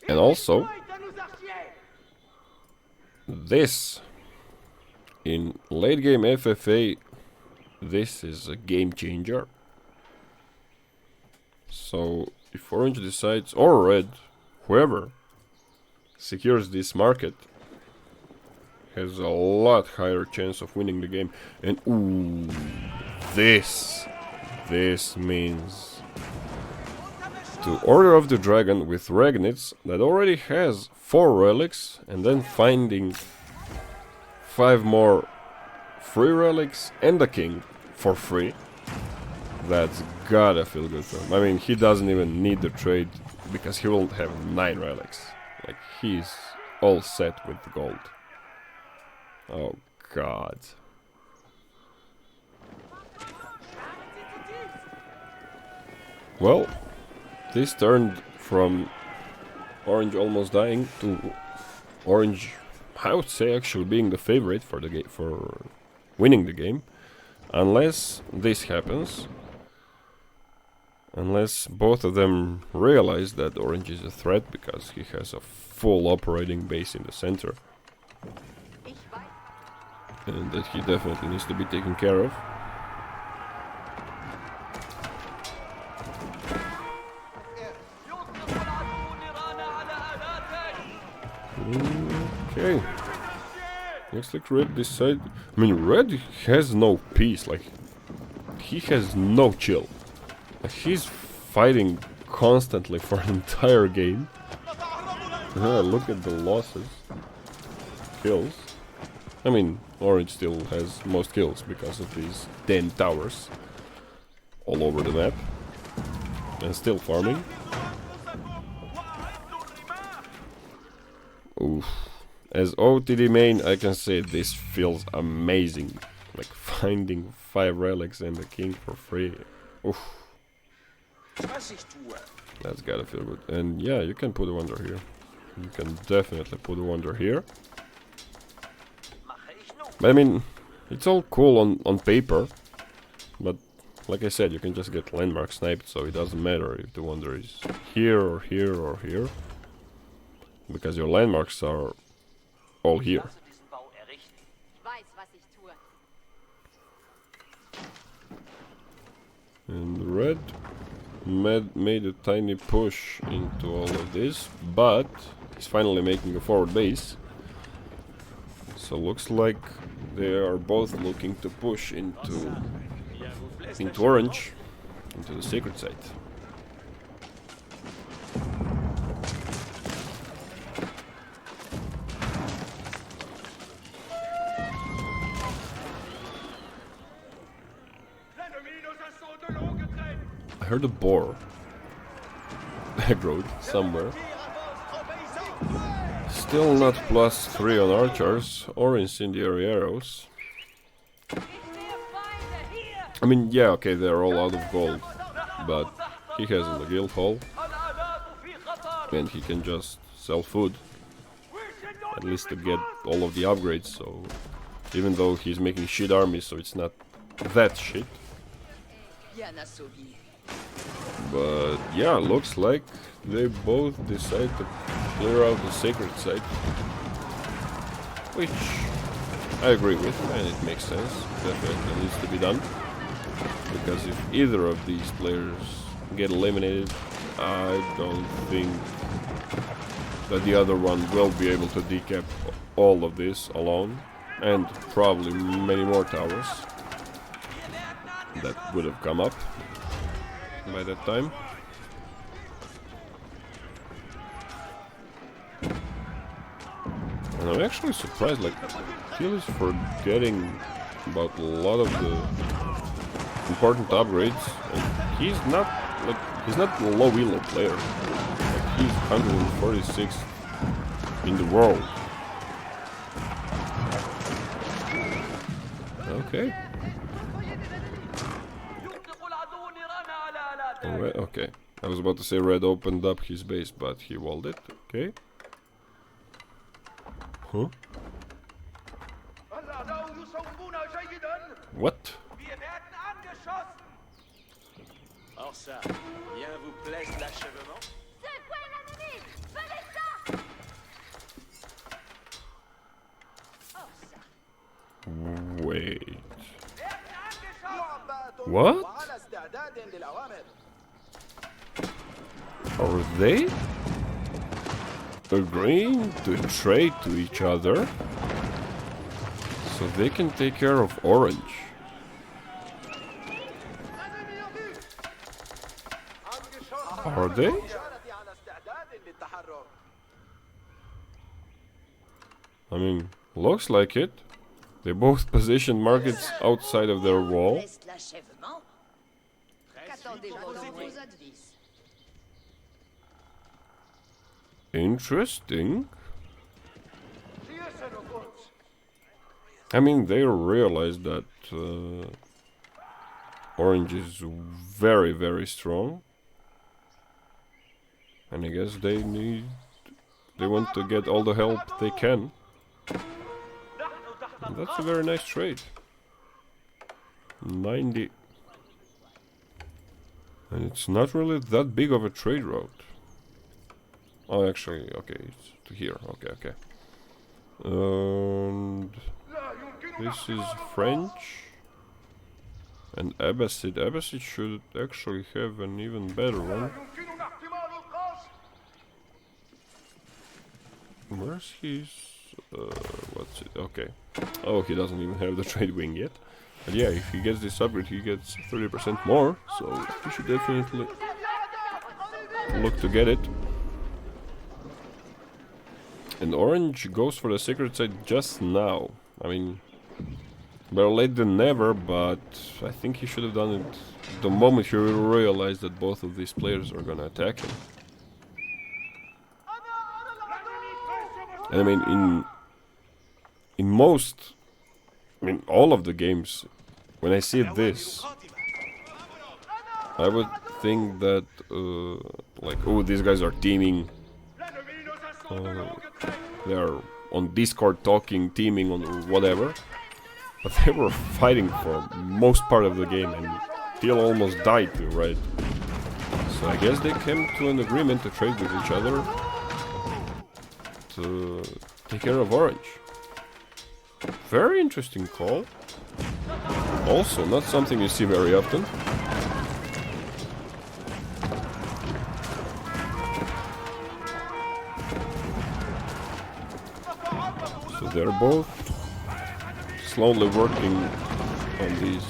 And also, this, in late game FFA, this is a game changer. So, if Orange decides, or Red, whoever secures this market, has a lot higher chance of winning the game. And ooh, this means to Order of the Dragon with Regnitz that already has 4 relics, and then finding 5 more free relics and a king for free. That's gotta feel good for him. I mean, he doesn't even need the trade because he will have 9 relics. Like, he's all set with the gold. Oh god. Well, this turned from Orange almost dying to Orange, I would say, actually being the favorite for the game, for winning the game, unless this happens. Unless both of them realize that Orange is a threat because he has a full operating base in the center. And that he definitely needs to be taken care of. Okay. Looks like Red decided... I mean, Red has no peace, like... He has no chill. Like, he's fighting constantly for an entire game. Look at the losses. Kills. I mean, Orange still has most kills because of these 10 towers all over the map. And still farming. Oof. As OTD main, I can say this feels amazing. Like finding 5 relics and a king for free. Oof. That's gotta feel good. And yeah, you can put a wonder here. You can definitely put a wonder here. I mean, it's all cool on paper, but like I said, you can just get landmark sniped, so it doesn't matter if the wonder is here or here or here, because your landmarks are all here. And Red made a tiny push into all of this, but he's finally making a forward base. So looks like they are both looking to push into Orange, into the sacred site. I heard a BOAR aggroed somewhere. Still not +3 on archers or incendiary arrows. I mean, yeah, okay, they're all out of gold, but he has in the guild hall, and he can just sell food, at least to get all of the upgrades, so even though he's making shit armies, so it's not that shit. But yeah, looks like they both decide to clear out the sacred site, which I agree with, and it makes sense. Definitely needs to be done, because if either of these players get eliminated, I don't think that the other one will be able to decap all of this alone, and probably many more towers that would have come up by that time. And I'm actually surprised, like, Teal is forgetting about a lot of the important upgrades, and he's not a low elo player. Like, he's 146 in the world, Okay. Okay. I was about to say red opened up his base, but he walled it. Okay. Huh? What? Wait. What? Are they agreeing to trade to each other so they can take care of Orange? Are they? I mean, looks like it. They both positioned markets outside of their wall. Interesting. I mean, they realized that Orange is very, very strong. And I guess they want to get all the help they can. And that's a very nice trade. 90. And it's not really that big of a trade route. Oh, actually, okay, it's to here. Okay, okay. And this is French. And Abbasid. Abbasid should actually have an even better one. Where's his... what's it? Okay. Oh, he doesn't even have the trade wing yet. But yeah, if he gets this upgrade, he gets 30% more. So he should definitely look to get it. And Orange goes for the secret side just now. I mean, better late than never, but I think he should have done it the moment he realized that both of these players are gonna attack him. And I mean, in most, I mean, all of the games, when I see this, I would think that, like, oh, these guys are teaming. They are on Discord talking, teaming on whatever. But they were fighting for most part of the game and Teal almost died too, right? So I guess they came to an agreement to trade with each other to take care of Orange. Very interesting call. Also, not something you see very often. So they're both slowly working on these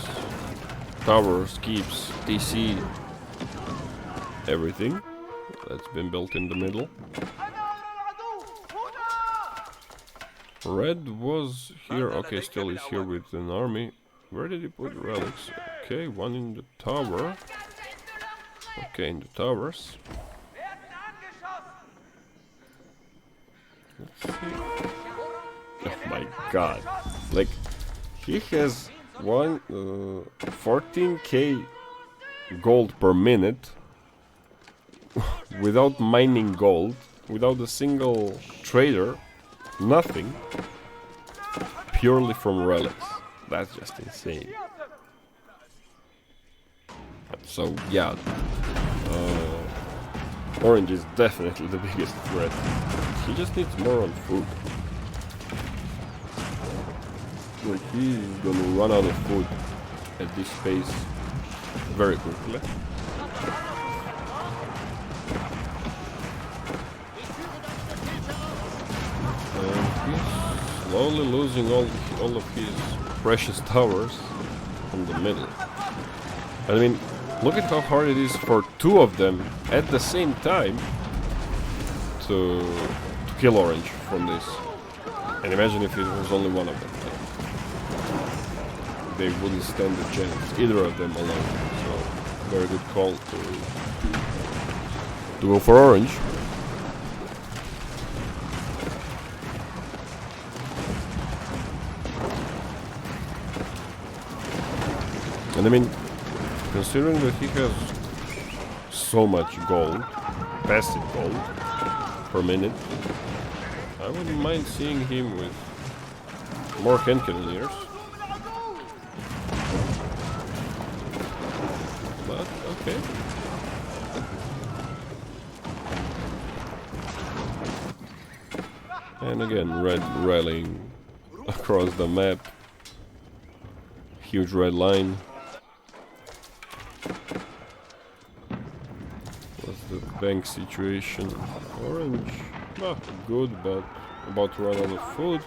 towers, keeps, TC, everything that's been built in the middle. Red was here, okay, still is here with an army. Where did he put relics? Okay, one in the tower. Okay, in the towers. Let's see. Oh my god. Like, he has 14k gold per minute without mining gold, without a single trader, nothing, purely from relics. That's just insane. So yeah, Orange is definitely the biggest threat. He just needs more on food. Like, he's gonna run out of food at this pace very quickly. And he's slowly losing all of his precious towers from the middle. I mean, look at how hard it is for two of them at the same time to kill Orange from this. And imagine if it was only one of them. They wouldn't stand a chance, either of them alone. So, very good call to go for Orange. And I mean, considering that he has so much gold, passive gold, per minute, I wouldn't mind seeing him with more hand cannoneers. But, okay. And again, red rallying across the map. Huge red line. What's the bank situation? Orange, not good, but about to run out of food.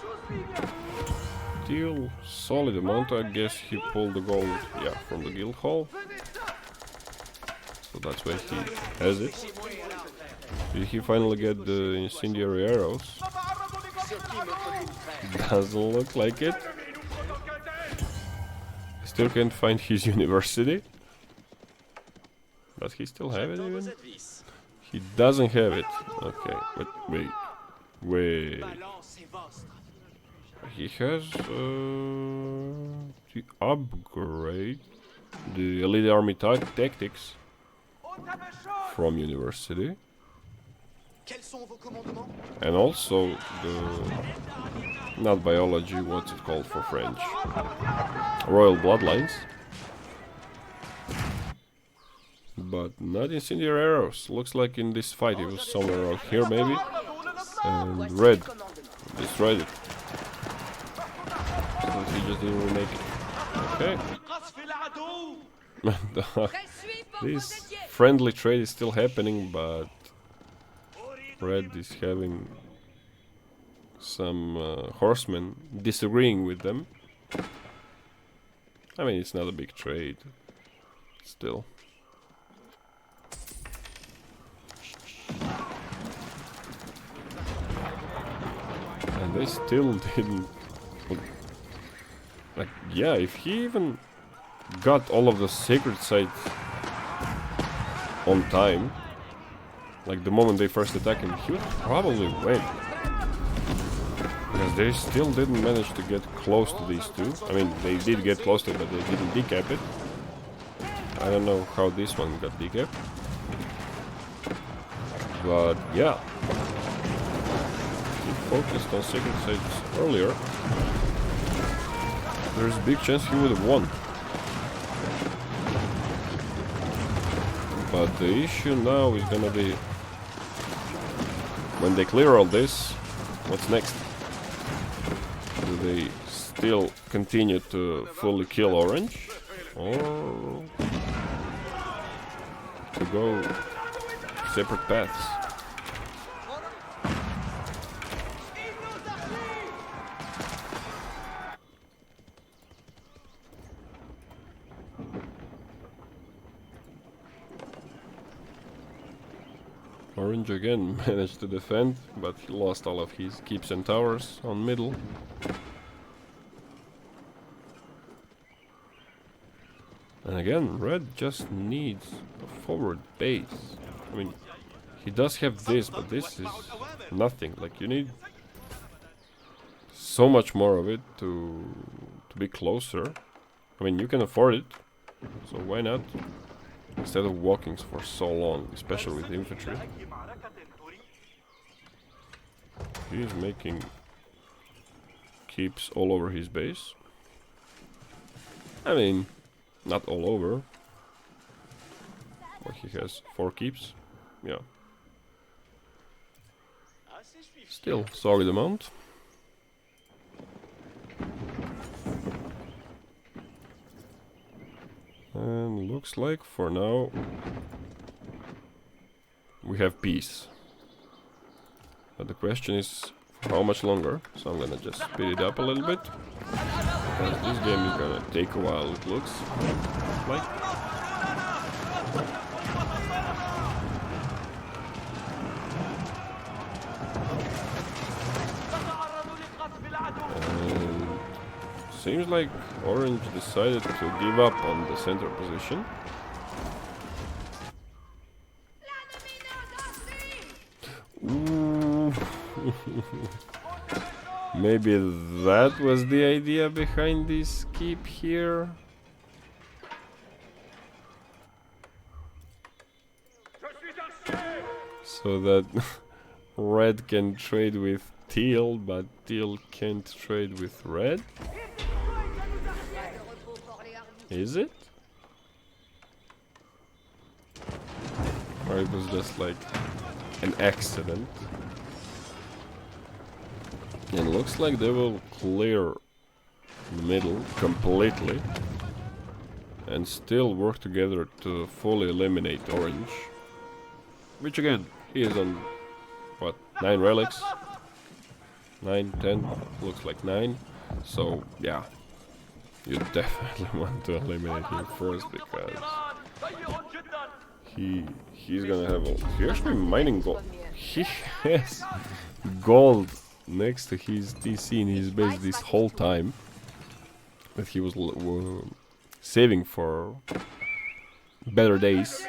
Still solid amount. I guess he pulled the gold, yeah, from the guild hall. So that's why he has it. Did he finally get the incendiary arrows? Doesn't look like it. Still can't find his university. Does he still have it even? He doesn't have it. Okay, but wait. He has the upgrade, the elite army tactics from university. And also the, not biology, what's it called for French? Royal bloodlines. But not incendiary arrows. Looks like in this fight it was somewhere around here maybe. And red destroyed it. So he just didn't really make it. Okay. This friendly trade is still happening, but red is having some horsemen disagreeing with them. I mean, it's not a big trade. Still. And they still didn't... Like, yeah, if he even got all of the sacred sites on time, like the moment they first attacked him, he would probably win. Because they still didn't manage to get close to these two. I mean, they did get close to it, but they didn't decap it. I don't know how this one got decapped. But yeah. He focused on sacred sites earlier. There's a big chance he would have won. But the issue now is gonna be when they clear all this, what's next? Do they still continue to fully kill orange? Or to go separate paths? Orange again managed to defend, but he lost all of his keeps and towers on middle. And again, red just needs a forward base. I mean, he does have this, but this is nothing. Like, you need so much more of it to be closer. I mean, you can afford it, so why not? Instead of walking for so long, especially with infantry. He is making keeps all over his base. I mean, not all over. Well, he has 4 keeps. Yeah. Still, solid amount. And looks like for now we have peace. But the question is for how much longer, so I'm gonna just speed it up a little bit. Because this game is gonna take a while, it looks like. And seems like orange decided to give up on the center position. Ooh. Maybe that was the idea behind this keep here. so that red can trade with teal, but teal can't trade with red. Is it? Or it was just like an accident? And looks like they will clear the middle completely and still work together to fully eliminate orange. Which again, he is on, what, 9 relics? 9, 10, looks like 9. So, yeah, you definitely want to eliminate him first because he's gonna have he's actually mining gold. He has gold next to his TC in his base this whole time that he was saving for better days.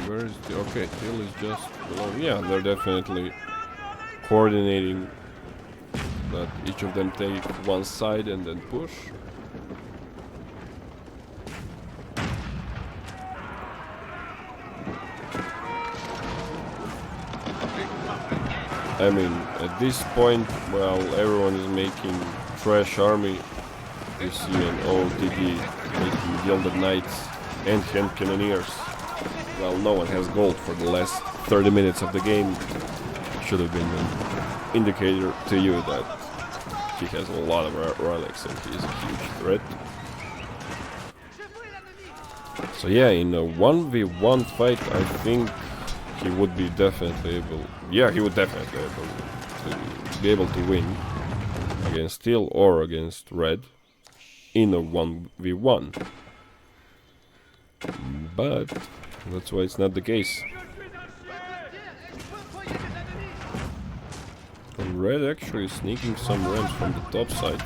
Where is the... okay, Teal is just below. Yeah, they're definitely coordinating that each of them take one side and then push. I mean, at this point, while everyone is making trash army, you see an OTD making Gilded Knights and Hand Cannoneers. Well, no one has gold for the last 30 minutes of the game. Should have been an indicator to you that he has a lot of relics and he is a huge threat. So yeah, in a 1v1 fight, I think he would be definitely able... yeah, he would definitely be able to win against Teal or against Red in a 1v1. But that's why it's not the case. And Red actually is sneaking some rams from the top side.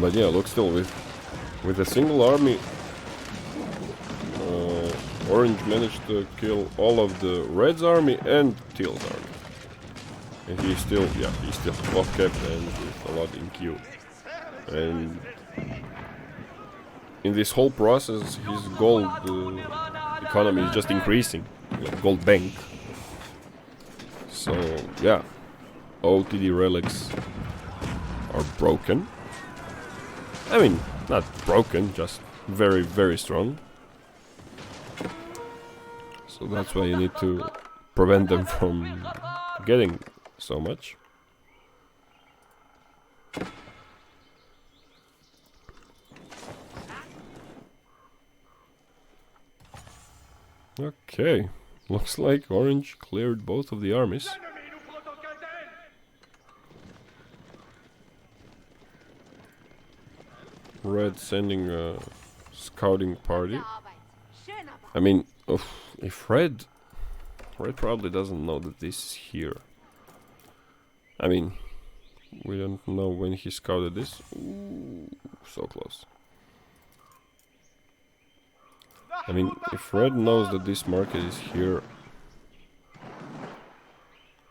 But yeah, look, still with a single army, Orange managed to kill all of the Red's army and Teal's army. And he's still, yeah, he's still well kept and with a lot in queue. And in this whole process, his gold economy is just increasing, like gold bank. So yeah, OTD relics are broken. I mean, not broken, just very, very strong. So that's why you need to prevent them from getting so much. Okay, looks like Orange cleared both of the armies. Red sending a scouting party. I mean, if Red probably doesn't know that this is here. I mean, we don't know when he scouted this. Ooh, so close. I mean, if Red knows that this market is here...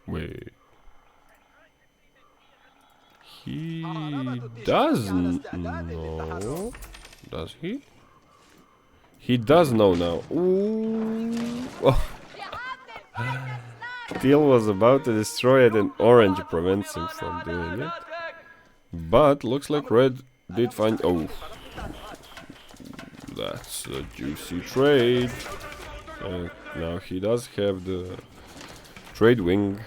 wait... he doesn't know... does he? He does know now. Ooh. Oh. Teal was about to destroy it and Orange prevents him from doing it. But looks like Red did find... oh. That's a juicy trade. Now he does have the trade wing.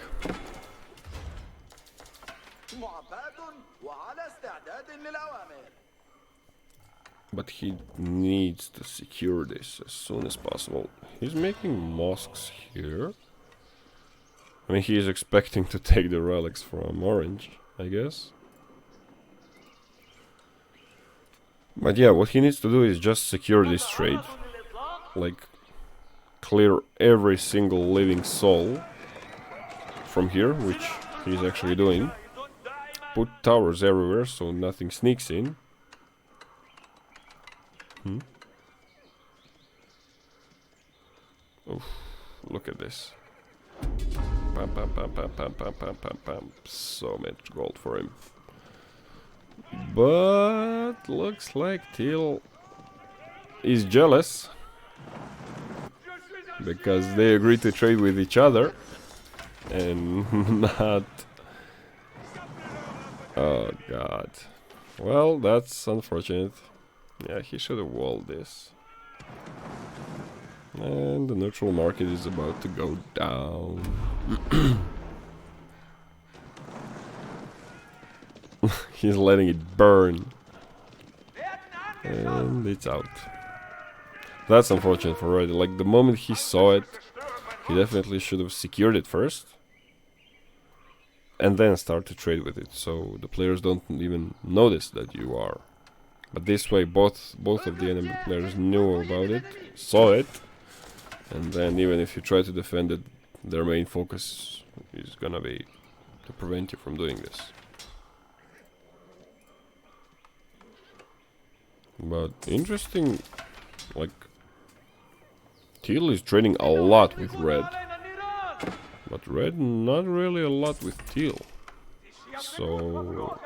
But he needs to secure this as soon as possible. He's making mosques here. I mean, he is expecting to take the relics from Orange, I guess. But yeah, what he needs to do is just secure this trade. Like, clear every single living soul from here, which he's actually doing. put towers everywhere so nothing sneaks in. Oof, look at this. Pam, pam, pam, pam, pam, pam, pam, pam, pam. So much gold for him. But looks like Teal is jealous because they agreed to trade with each other and not... Oh god. Well, that's unfortunate. Yeah, he should have walled this. And the neutral market is about to go down. He's letting it burn. And it's out. That's unfortunate for Red. Like, the moment he saw it, he definitely should have secured it first. And then start to trade with it, so the players don't even notice that you are. But this way, both of the enemy players knew about it, saw it, and then even if you try to defend it, their main focus is gonna be to prevent you from doing this. But interesting, like, Teal is trading a lot with Red. But Red not really a lot with Teal. So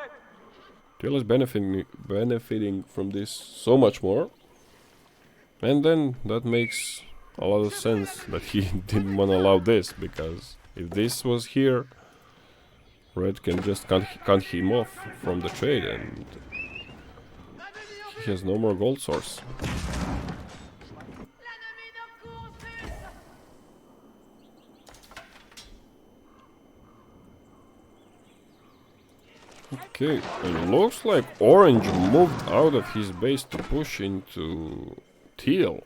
Teal is benefiting from this so much more. And then that makes a lot of sense that he didn't want to allow this, because if this was here, Red can just cut him off from the trade and he has no more gold source. Okay, it looks like Orange moved out of his base to push into Teal.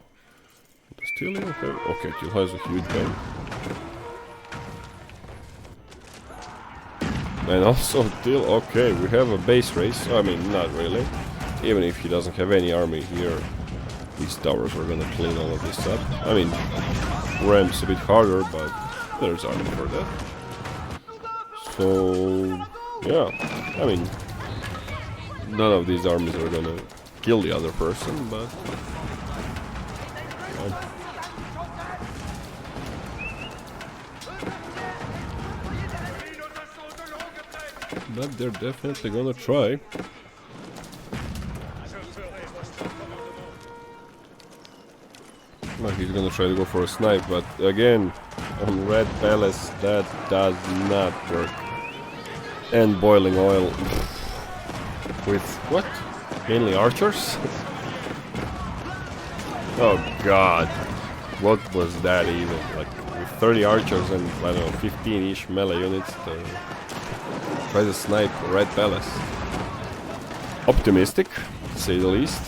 Does Teal even have... Okay, Teal has a huge gun. And also Teal... Okay, we have a base race. I mean, not really. Even if he doesn't have any army here, these towers are gonna clean all of this up. I mean, Ram's a bit harder, but there's army for that. So... yeah, I mean, none of these armies are gonna kill the other person, but... but they're definitely gonna try. Well, he's gonna try to go for a snipe, but again, on Red Palace, that does not work. And boiling oil with what? Mainly archers? Oh god, what was that even? Like, with 30 archers and, I don't know, 15-ish melee units to try to snipe Red Palace. Optimistic, to say the least.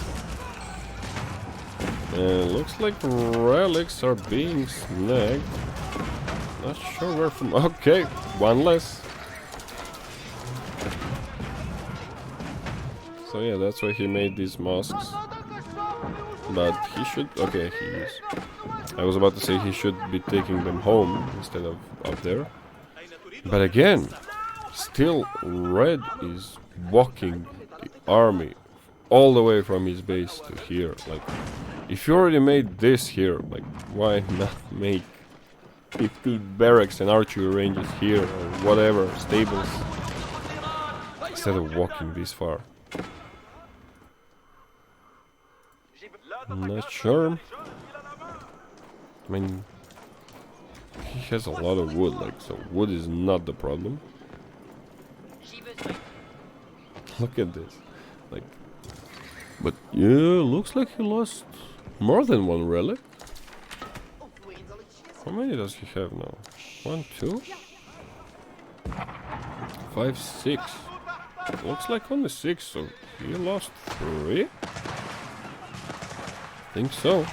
And looks like relics are being snagged. Not sure where from. Okay, one less. So yeah, that's why he made these mosques. But he should... okay, he is. I was about to say he should be taking them home instead of up there. But again, still Red is walking the army all the way from his base to here. Like, if you already made this here, like, why not make 15 barracks and archery ranges here or whatever, stables, instead of walking this far? I'm not sure. I mean, he has a lot of wood, like, so wood is not the problem. Look at this. Like, but yeah, looks like he lost more than one relic. How many does he have now? 1, 2, 5, 6. Looks like only 6, so he lost 3. Think so.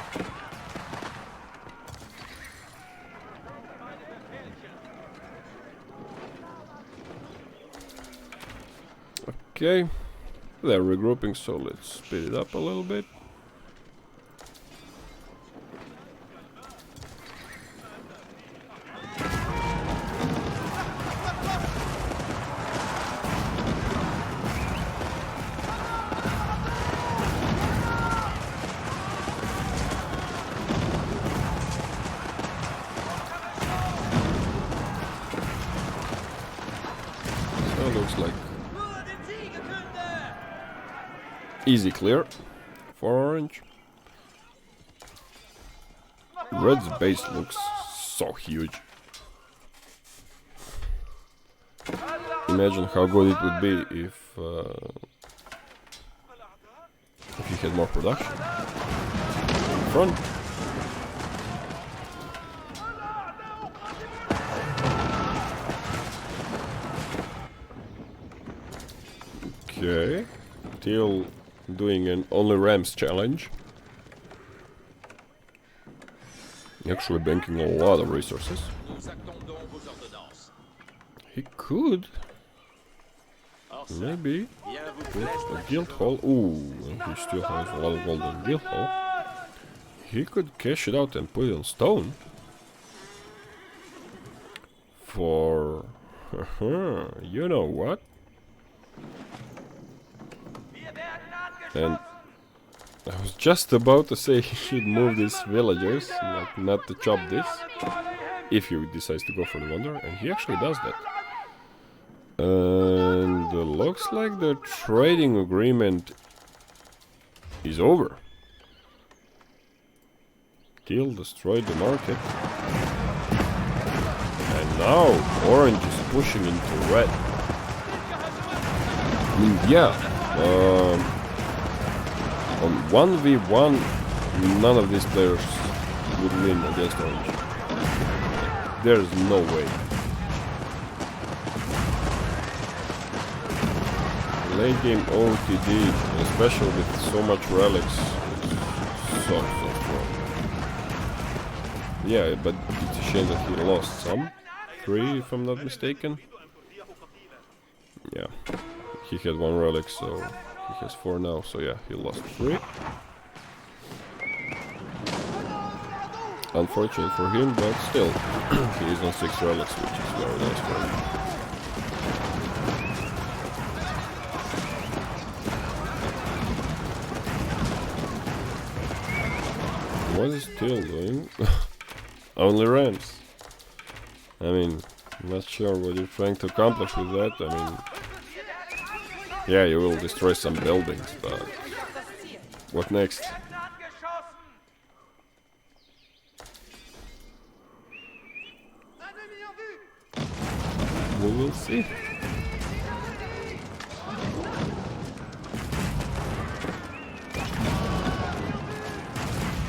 Okay, they're regrouping, so let's speed it up a little bit. looks like easy clear for orange. Red's base looks so huge. Imagine how good it would be if you had more production in front. Okay, Teal doing an only Rams challenge. Actually banking a lot of resources. He could maybe put a guild hall. Ooh, he still has a lot of gold in guild hall. He could cash it out and put it on stone. For you know what? And I was just about to say he should move these villagers, like not to chop this, if he decides to go for the wonder, and he actually does that. And looks like the trading agreement is over. Teal destroyed the market. And now orange is pushing into red. I mean, yeah. On 1v1, none of these players would win against orange. There's no way. Late game OTD, especially with so much relics, is so strong. Yeah, but it's a shame that he lost some. 3, if I'm not mistaken. Yeah, he had 1 relic, so he has 4 now, so yeah, he lost 3. Unfortunate for him, but still, he is on 6 relics, which is very nice for him. What is Teal doing? Only Rams. I mean, I'm not sure what you're trying to accomplish with that. I mean, yeah, you will destroy some buildings, but what next? We will see.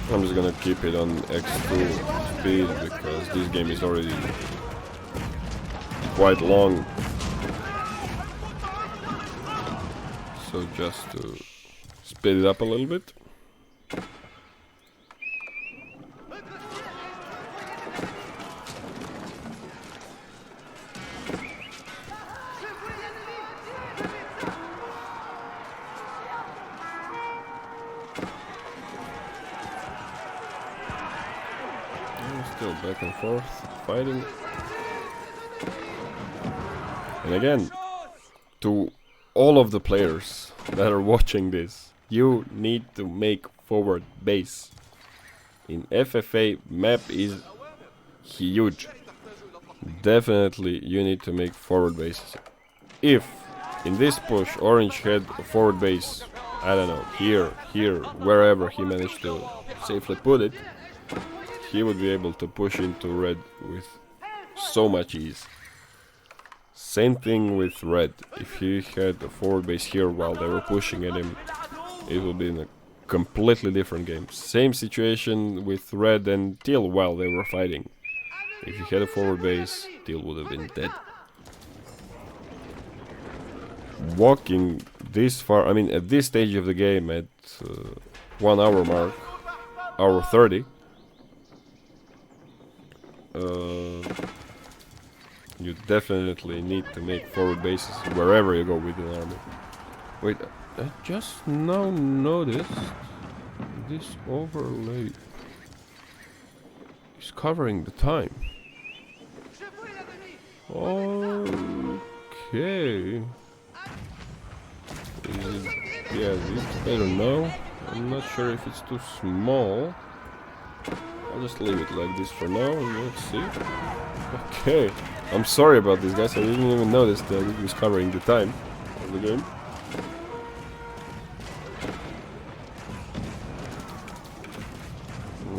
I'm just gonna keep it on X2 speed because this game is already quite long. So just to speed it up a little bit. Still back and forth, fighting. And again, to all of the players that are watching this, you need to make forward base. In FFA, map is huge. Definitely you need to make forward bases. If in this push orange had a forward base, I don't know, here, wherever he managed to safely put it, he would be able to push into red with so much ease. Same thing with red. If he had a forward base here while they were pushing at him, it would be in a completely different game. Same situation with red and teal while they were fighting. If he had a forward base, teal would have been dead. Walking this far, I mean at this stage of the game, at 1 hour mark, hour 30, you definitely need to make forward bases wherever you go with an army. Wait, I just now noticed this overlay is covering the time. Okay. Yeah, it's better now. I'm not sure if it's too small. I'll just leave it like this for now and let's see. Okay, I'm sorry about this, guys. I didn't even notice that it was covering the time of the game.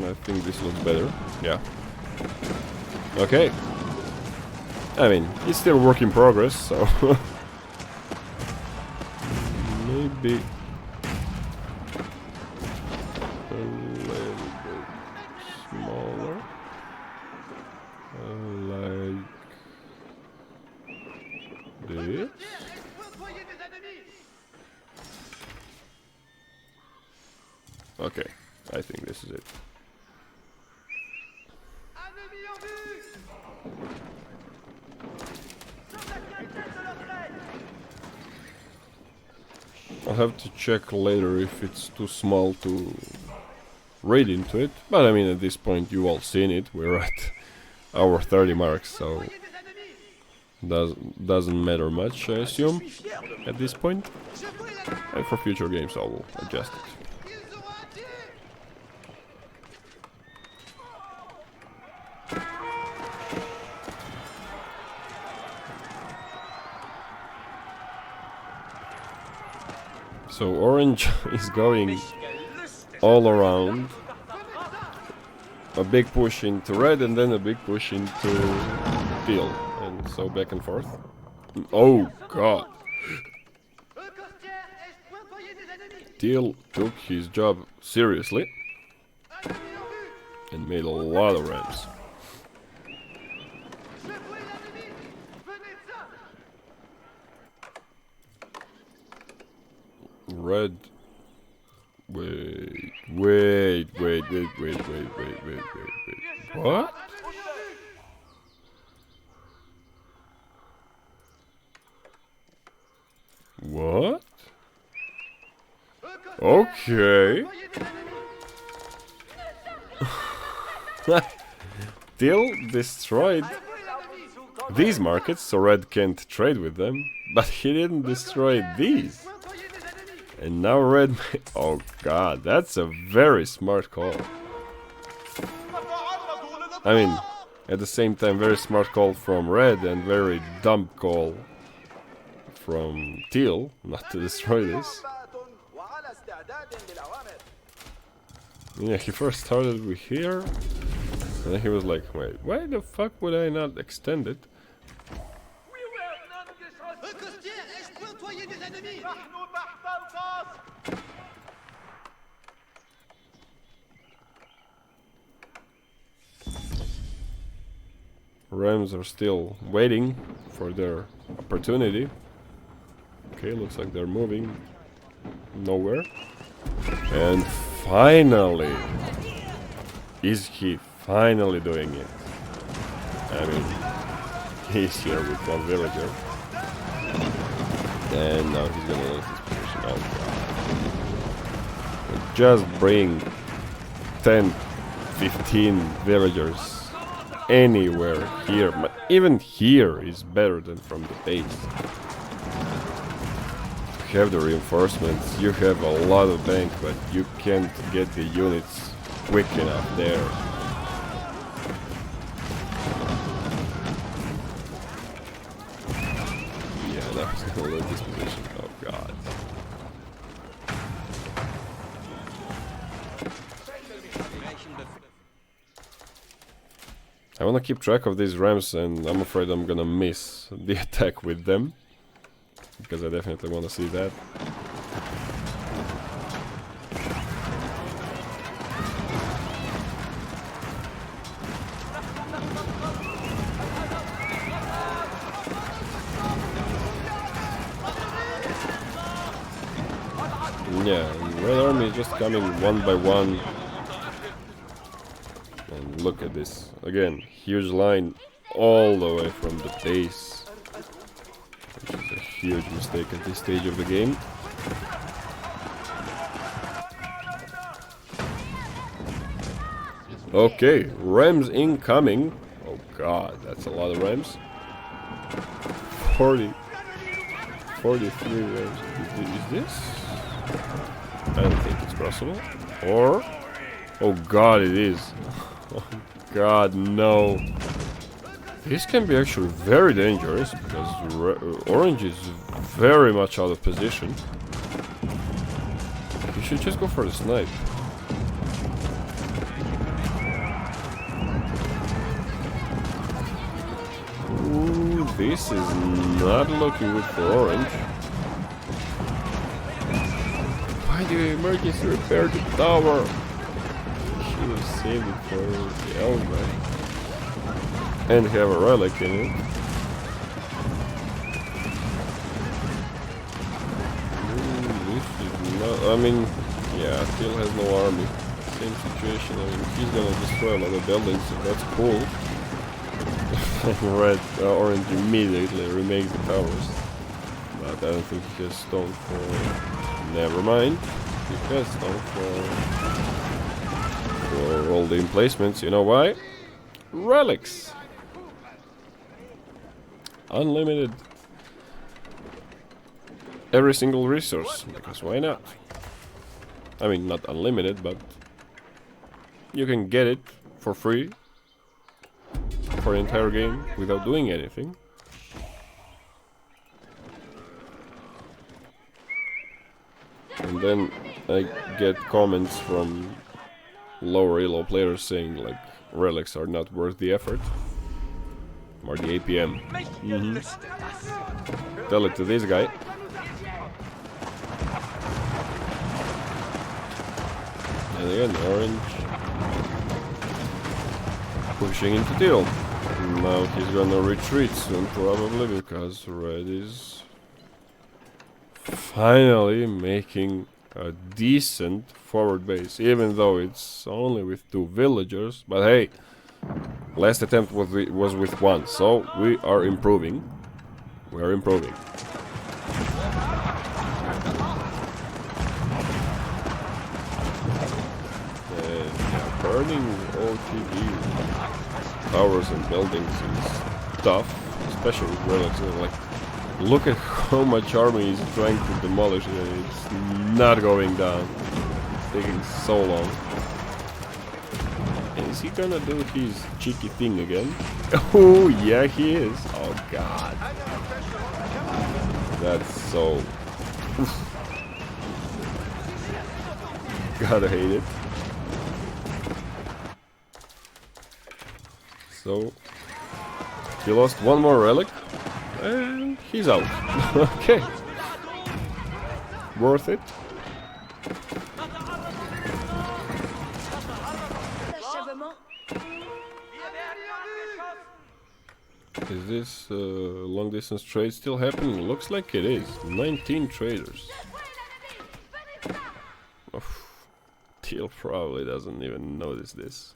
I think this looks better. Yeah. Okay. I mean, it's still work in progress, so maybe a little bit smaller, like this. Okay, I think this is it. I'll have to check later if it's too small to read into it, but I mean at this point you all seen it, we're at our 30 marks, so doesn't matter much, I assume, at this point. And for future games I will adjust it. So orange is going all around. A big push into red and then a big push into teal. And so back and forth. Oh god. Teal took his job seriously and made a lot of ramps. Red. Wait. What? What? Okay. Teal destroyed these markets, so red can't trade with them, but he didn't destroy these. And now red... Oh god, that's a very smart call. I mean, at the same time, very smart call from red and very dumb call from teal not to destroy this. Yeah, he first started with here, and then he was like, wait, why the fuck would I not extend it? Rams are still waiting for their opportunity. Okay, looks like they're moving nowhere. And finally, is he finally doing it? I mean, he's here with one villager. And now he's gonna lose his position. Oh god. Just bring 10, 15 villagers anywhere here, but even here is better than from the base. You have the reinforcements, you have a lot of bank, but you can't get the units quick enough there. Yeah, now he's gonna lose this position. Oh god. I wanna keep track of these rams, and I'm afraid I'm gonna miss the attack with them, because I definitely wanna see that. Yeah, red army is just coming one by one. And look at this. Again, huge line all the way from the base. Which is a huge mistake at this stage of the game. Okay, rams incoming. Oh god, that's a lot of rams. 43 rams. Is this? I don't think it's possible. Or... oh god, it is. Oh god, no. This can be actually very dangerous because orange is very much out of position. You should just go for the snipe. Ooh, this is not looking good for orange. Why do you emergency repair the tower? Should have saved it for the Elva. And have a relic in it. This is not, I mean, yeah, still has no army. Same situation. I mean, he's gonna destroy a lot of buildings, so that's cool. Red, orange immediately remakes the towers. But I don't think he has stone for. Never mind. He has stone for all the emplacements. You know why? Relics. Unlimited. Every single resource, because why not? I mean, not unlimited, but you can get it for free for the entire game without doing anything. And then I get comments from lower elo players saying like relics are not worth the effort. Or the APM. Tell it to this guy. And again, orange pushing into teal. Now he's gonna retreat soon, probably, because red is finally making a decent forward base, even though it's only with 2 villagers. But hey, last attempt was with 1, so we are improving. We are improving. And yeah, burning OTV towers and buildings is tough, especially with relics. Like, look at how much army is trying to demolish it, and it's not going down. It's taking so long. Is he gonna do his cheeky thing again? Oh, yeah, he is. Oh, God. That's so... Gotta hate it. So... he lost 1 more relic. And he's out. Okay. Worth it. Is this long distance trade still happening? Looks like it is. 19 traders. Oof. Teal probably doesn't even notice this.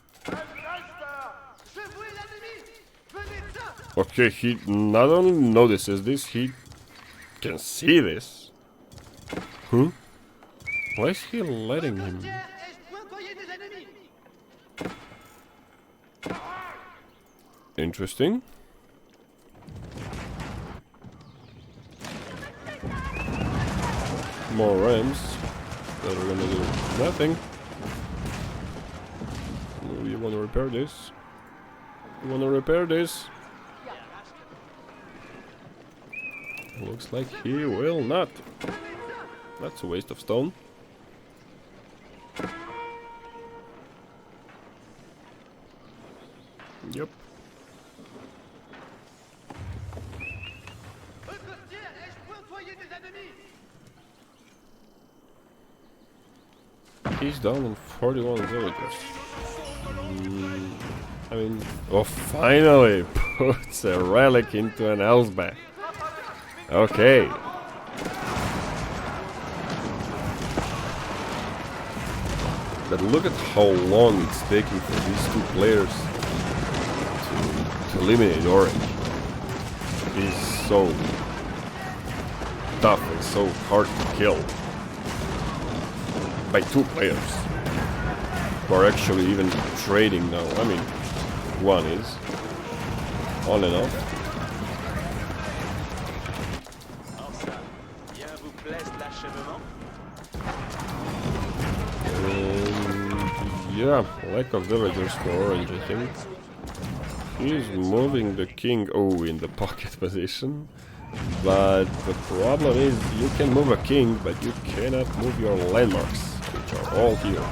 Okay, he not only notices this, he can see this. Huh? Why is he letting him? Interesting. More rams that are gonna do nothing. Oh, you wanna repair this? You wanna repair this? Looks like he will not. That's a waste of stone. Yep. He's down on 41 villagers. I mean, oh, finally puts a relic into an Elsbeth. Okay. But look at how long it's taking for these 2 players to eliminate orange. He's so tough and so hard to kill. By 2 players who are actually even trading now. I mean, 1 is on and off. yeah, lack of villagers for orange, I think. He's moving the king, in the pocket position. But the problem is you can move a king, but you cannot move your landmarks, which are all here.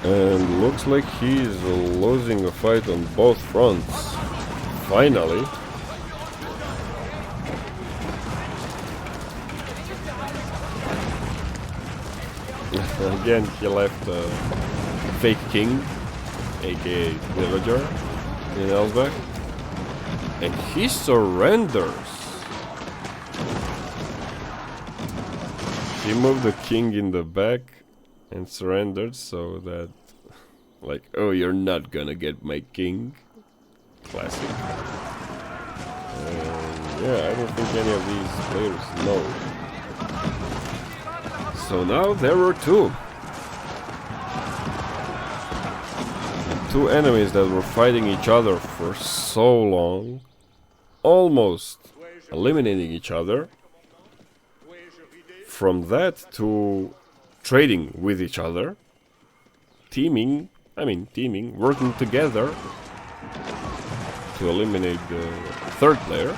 And looks like he's losing a fight on both fronts. Finally. Again, he left a fake king, aka villager, in Elsbeck. And he surrenders. He moved the king in the back and surrendered so that, like, oh, you're not gonna get my king. Classic. And yeah, I don't think any of these players know. So now there were two enemies that were fighting each other for so long, almost eliminating each other. From that to trading with each other, teaming, working together to eliminate the third player.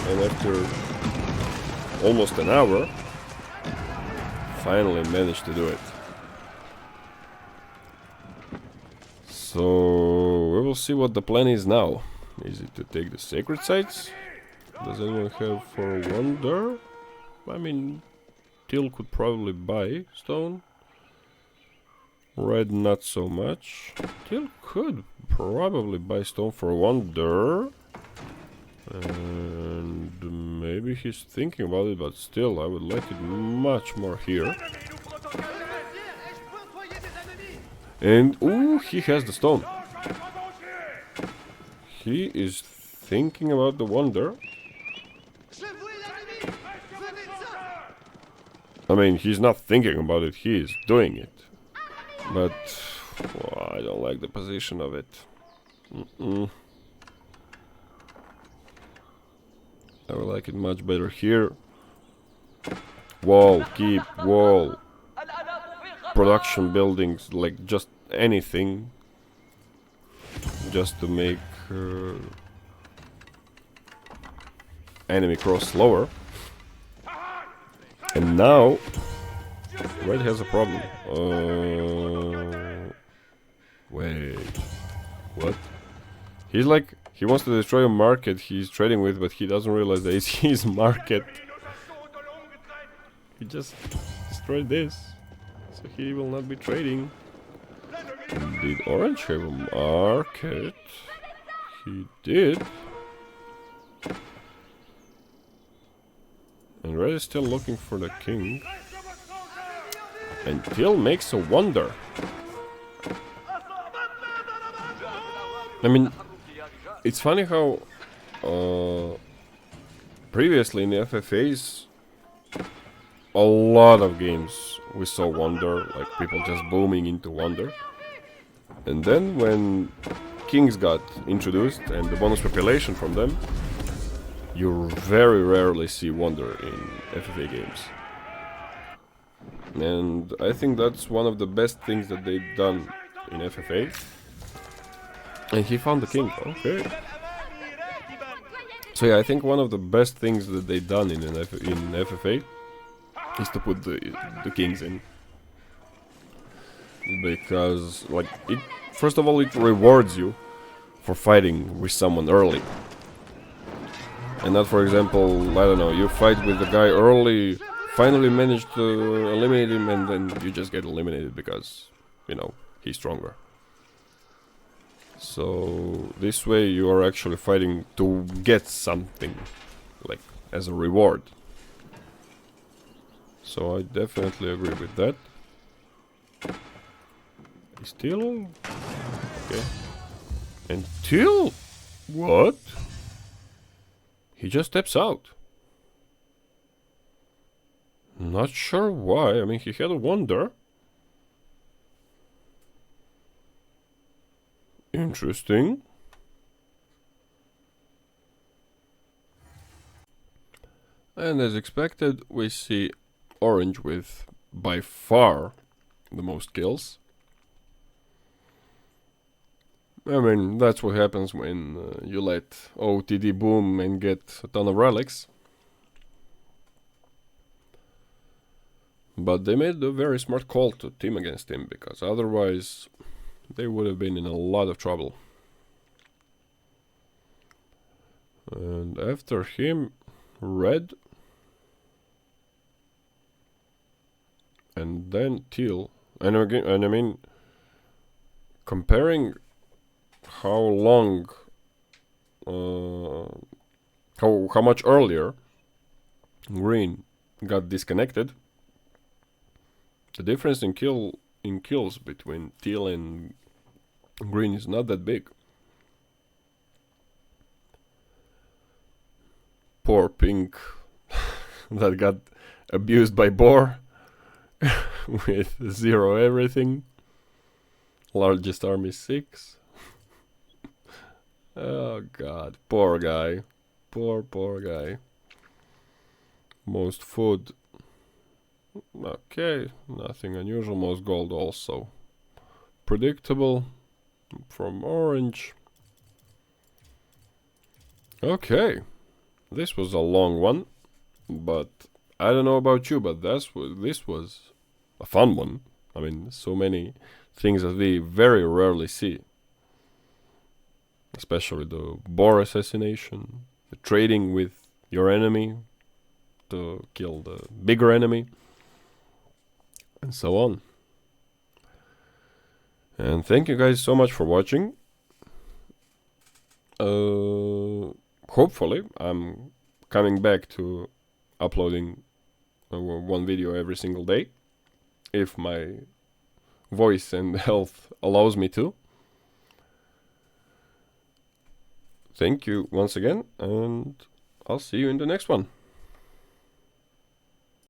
And after almost an hour, finally managed to do it. So we will see what the plan is now. Is it to take the sacred sites? Does anyone have for wonder? I mean, Teal could probably buy stone. Red not so much. Teal could probably buy stone for wonder. And maybe he's thinking about it, but still I would like it much more here. And ooh, he has the stone. He is thinking about the wonder. I mean, he's not thinking about it, he is doing it. But well, I don't like the position of it. I would like it much better here. Wall, keep, wall. Production buildings, like just anything. Just to make enemy cross slower. And now Red has a problem. Wait, what? He's like, he wants to destroy a market he's trading with, but he doesn't realize that it's his market. He just destroyed this, so he will not be trading. Did Orange have a market? He did. And Red is still looking for the king. And Teal makes a wonder. I mean, it's funny how previously in the FFAs, a lot of games we saw wonder, like people just booming into wonder. And then when kings got introduced and the bonus population from them, you very rarely see wonder in FFA games. And I think that's one of the best things that they've done in FFA. And he found the king, okay. So yeah, I think one of the best things that they've done in FFA is to put the kings in. Because, like, first of all, it rewards you for fighting with someone early. And not, for example, I don't know, you fight with the guy early, finally manage to eliminate him, and then you just get eliminated because, you know, he's stronger. So this way you are actually fighting to get something, like, as a reward. So I definitely agree with that. Is Teal? Okay. And Teal? What? He just steps out. Not sure why. I mean, he had a wonder. Interesting. And as expected, we see Orange with by far the most kills. I mean, that's what happens when you let OTD boom and get a ton of relics. But they made a very smart call to team against him, because otherwise they would have been in a lot of trouble. And after him, red. And then teal. And again, and I mean, comparing how long, how much earlier green got disconnected, the difference in kills between teal and green is not that big. Poor pink that got abused by BOAR with 0 everything. Largest army 6. Oh god, poor guy. Poor guy. Most food. Okay, nothing unusual. Most gold also. Predictable. From orange. Okay. This was a long one. But I don't know about you, but this was a fun one. I mean, so many things that we very rarely see. Especially the BOAR assassination, the trading with your enemy to kill the bigger enemy, and so on. And thank you guys so much for watching. Hopefully I'm coming back to uploading one video every single day, if my voice and health allows me to. Thank you once again, and I'll see you in the next one.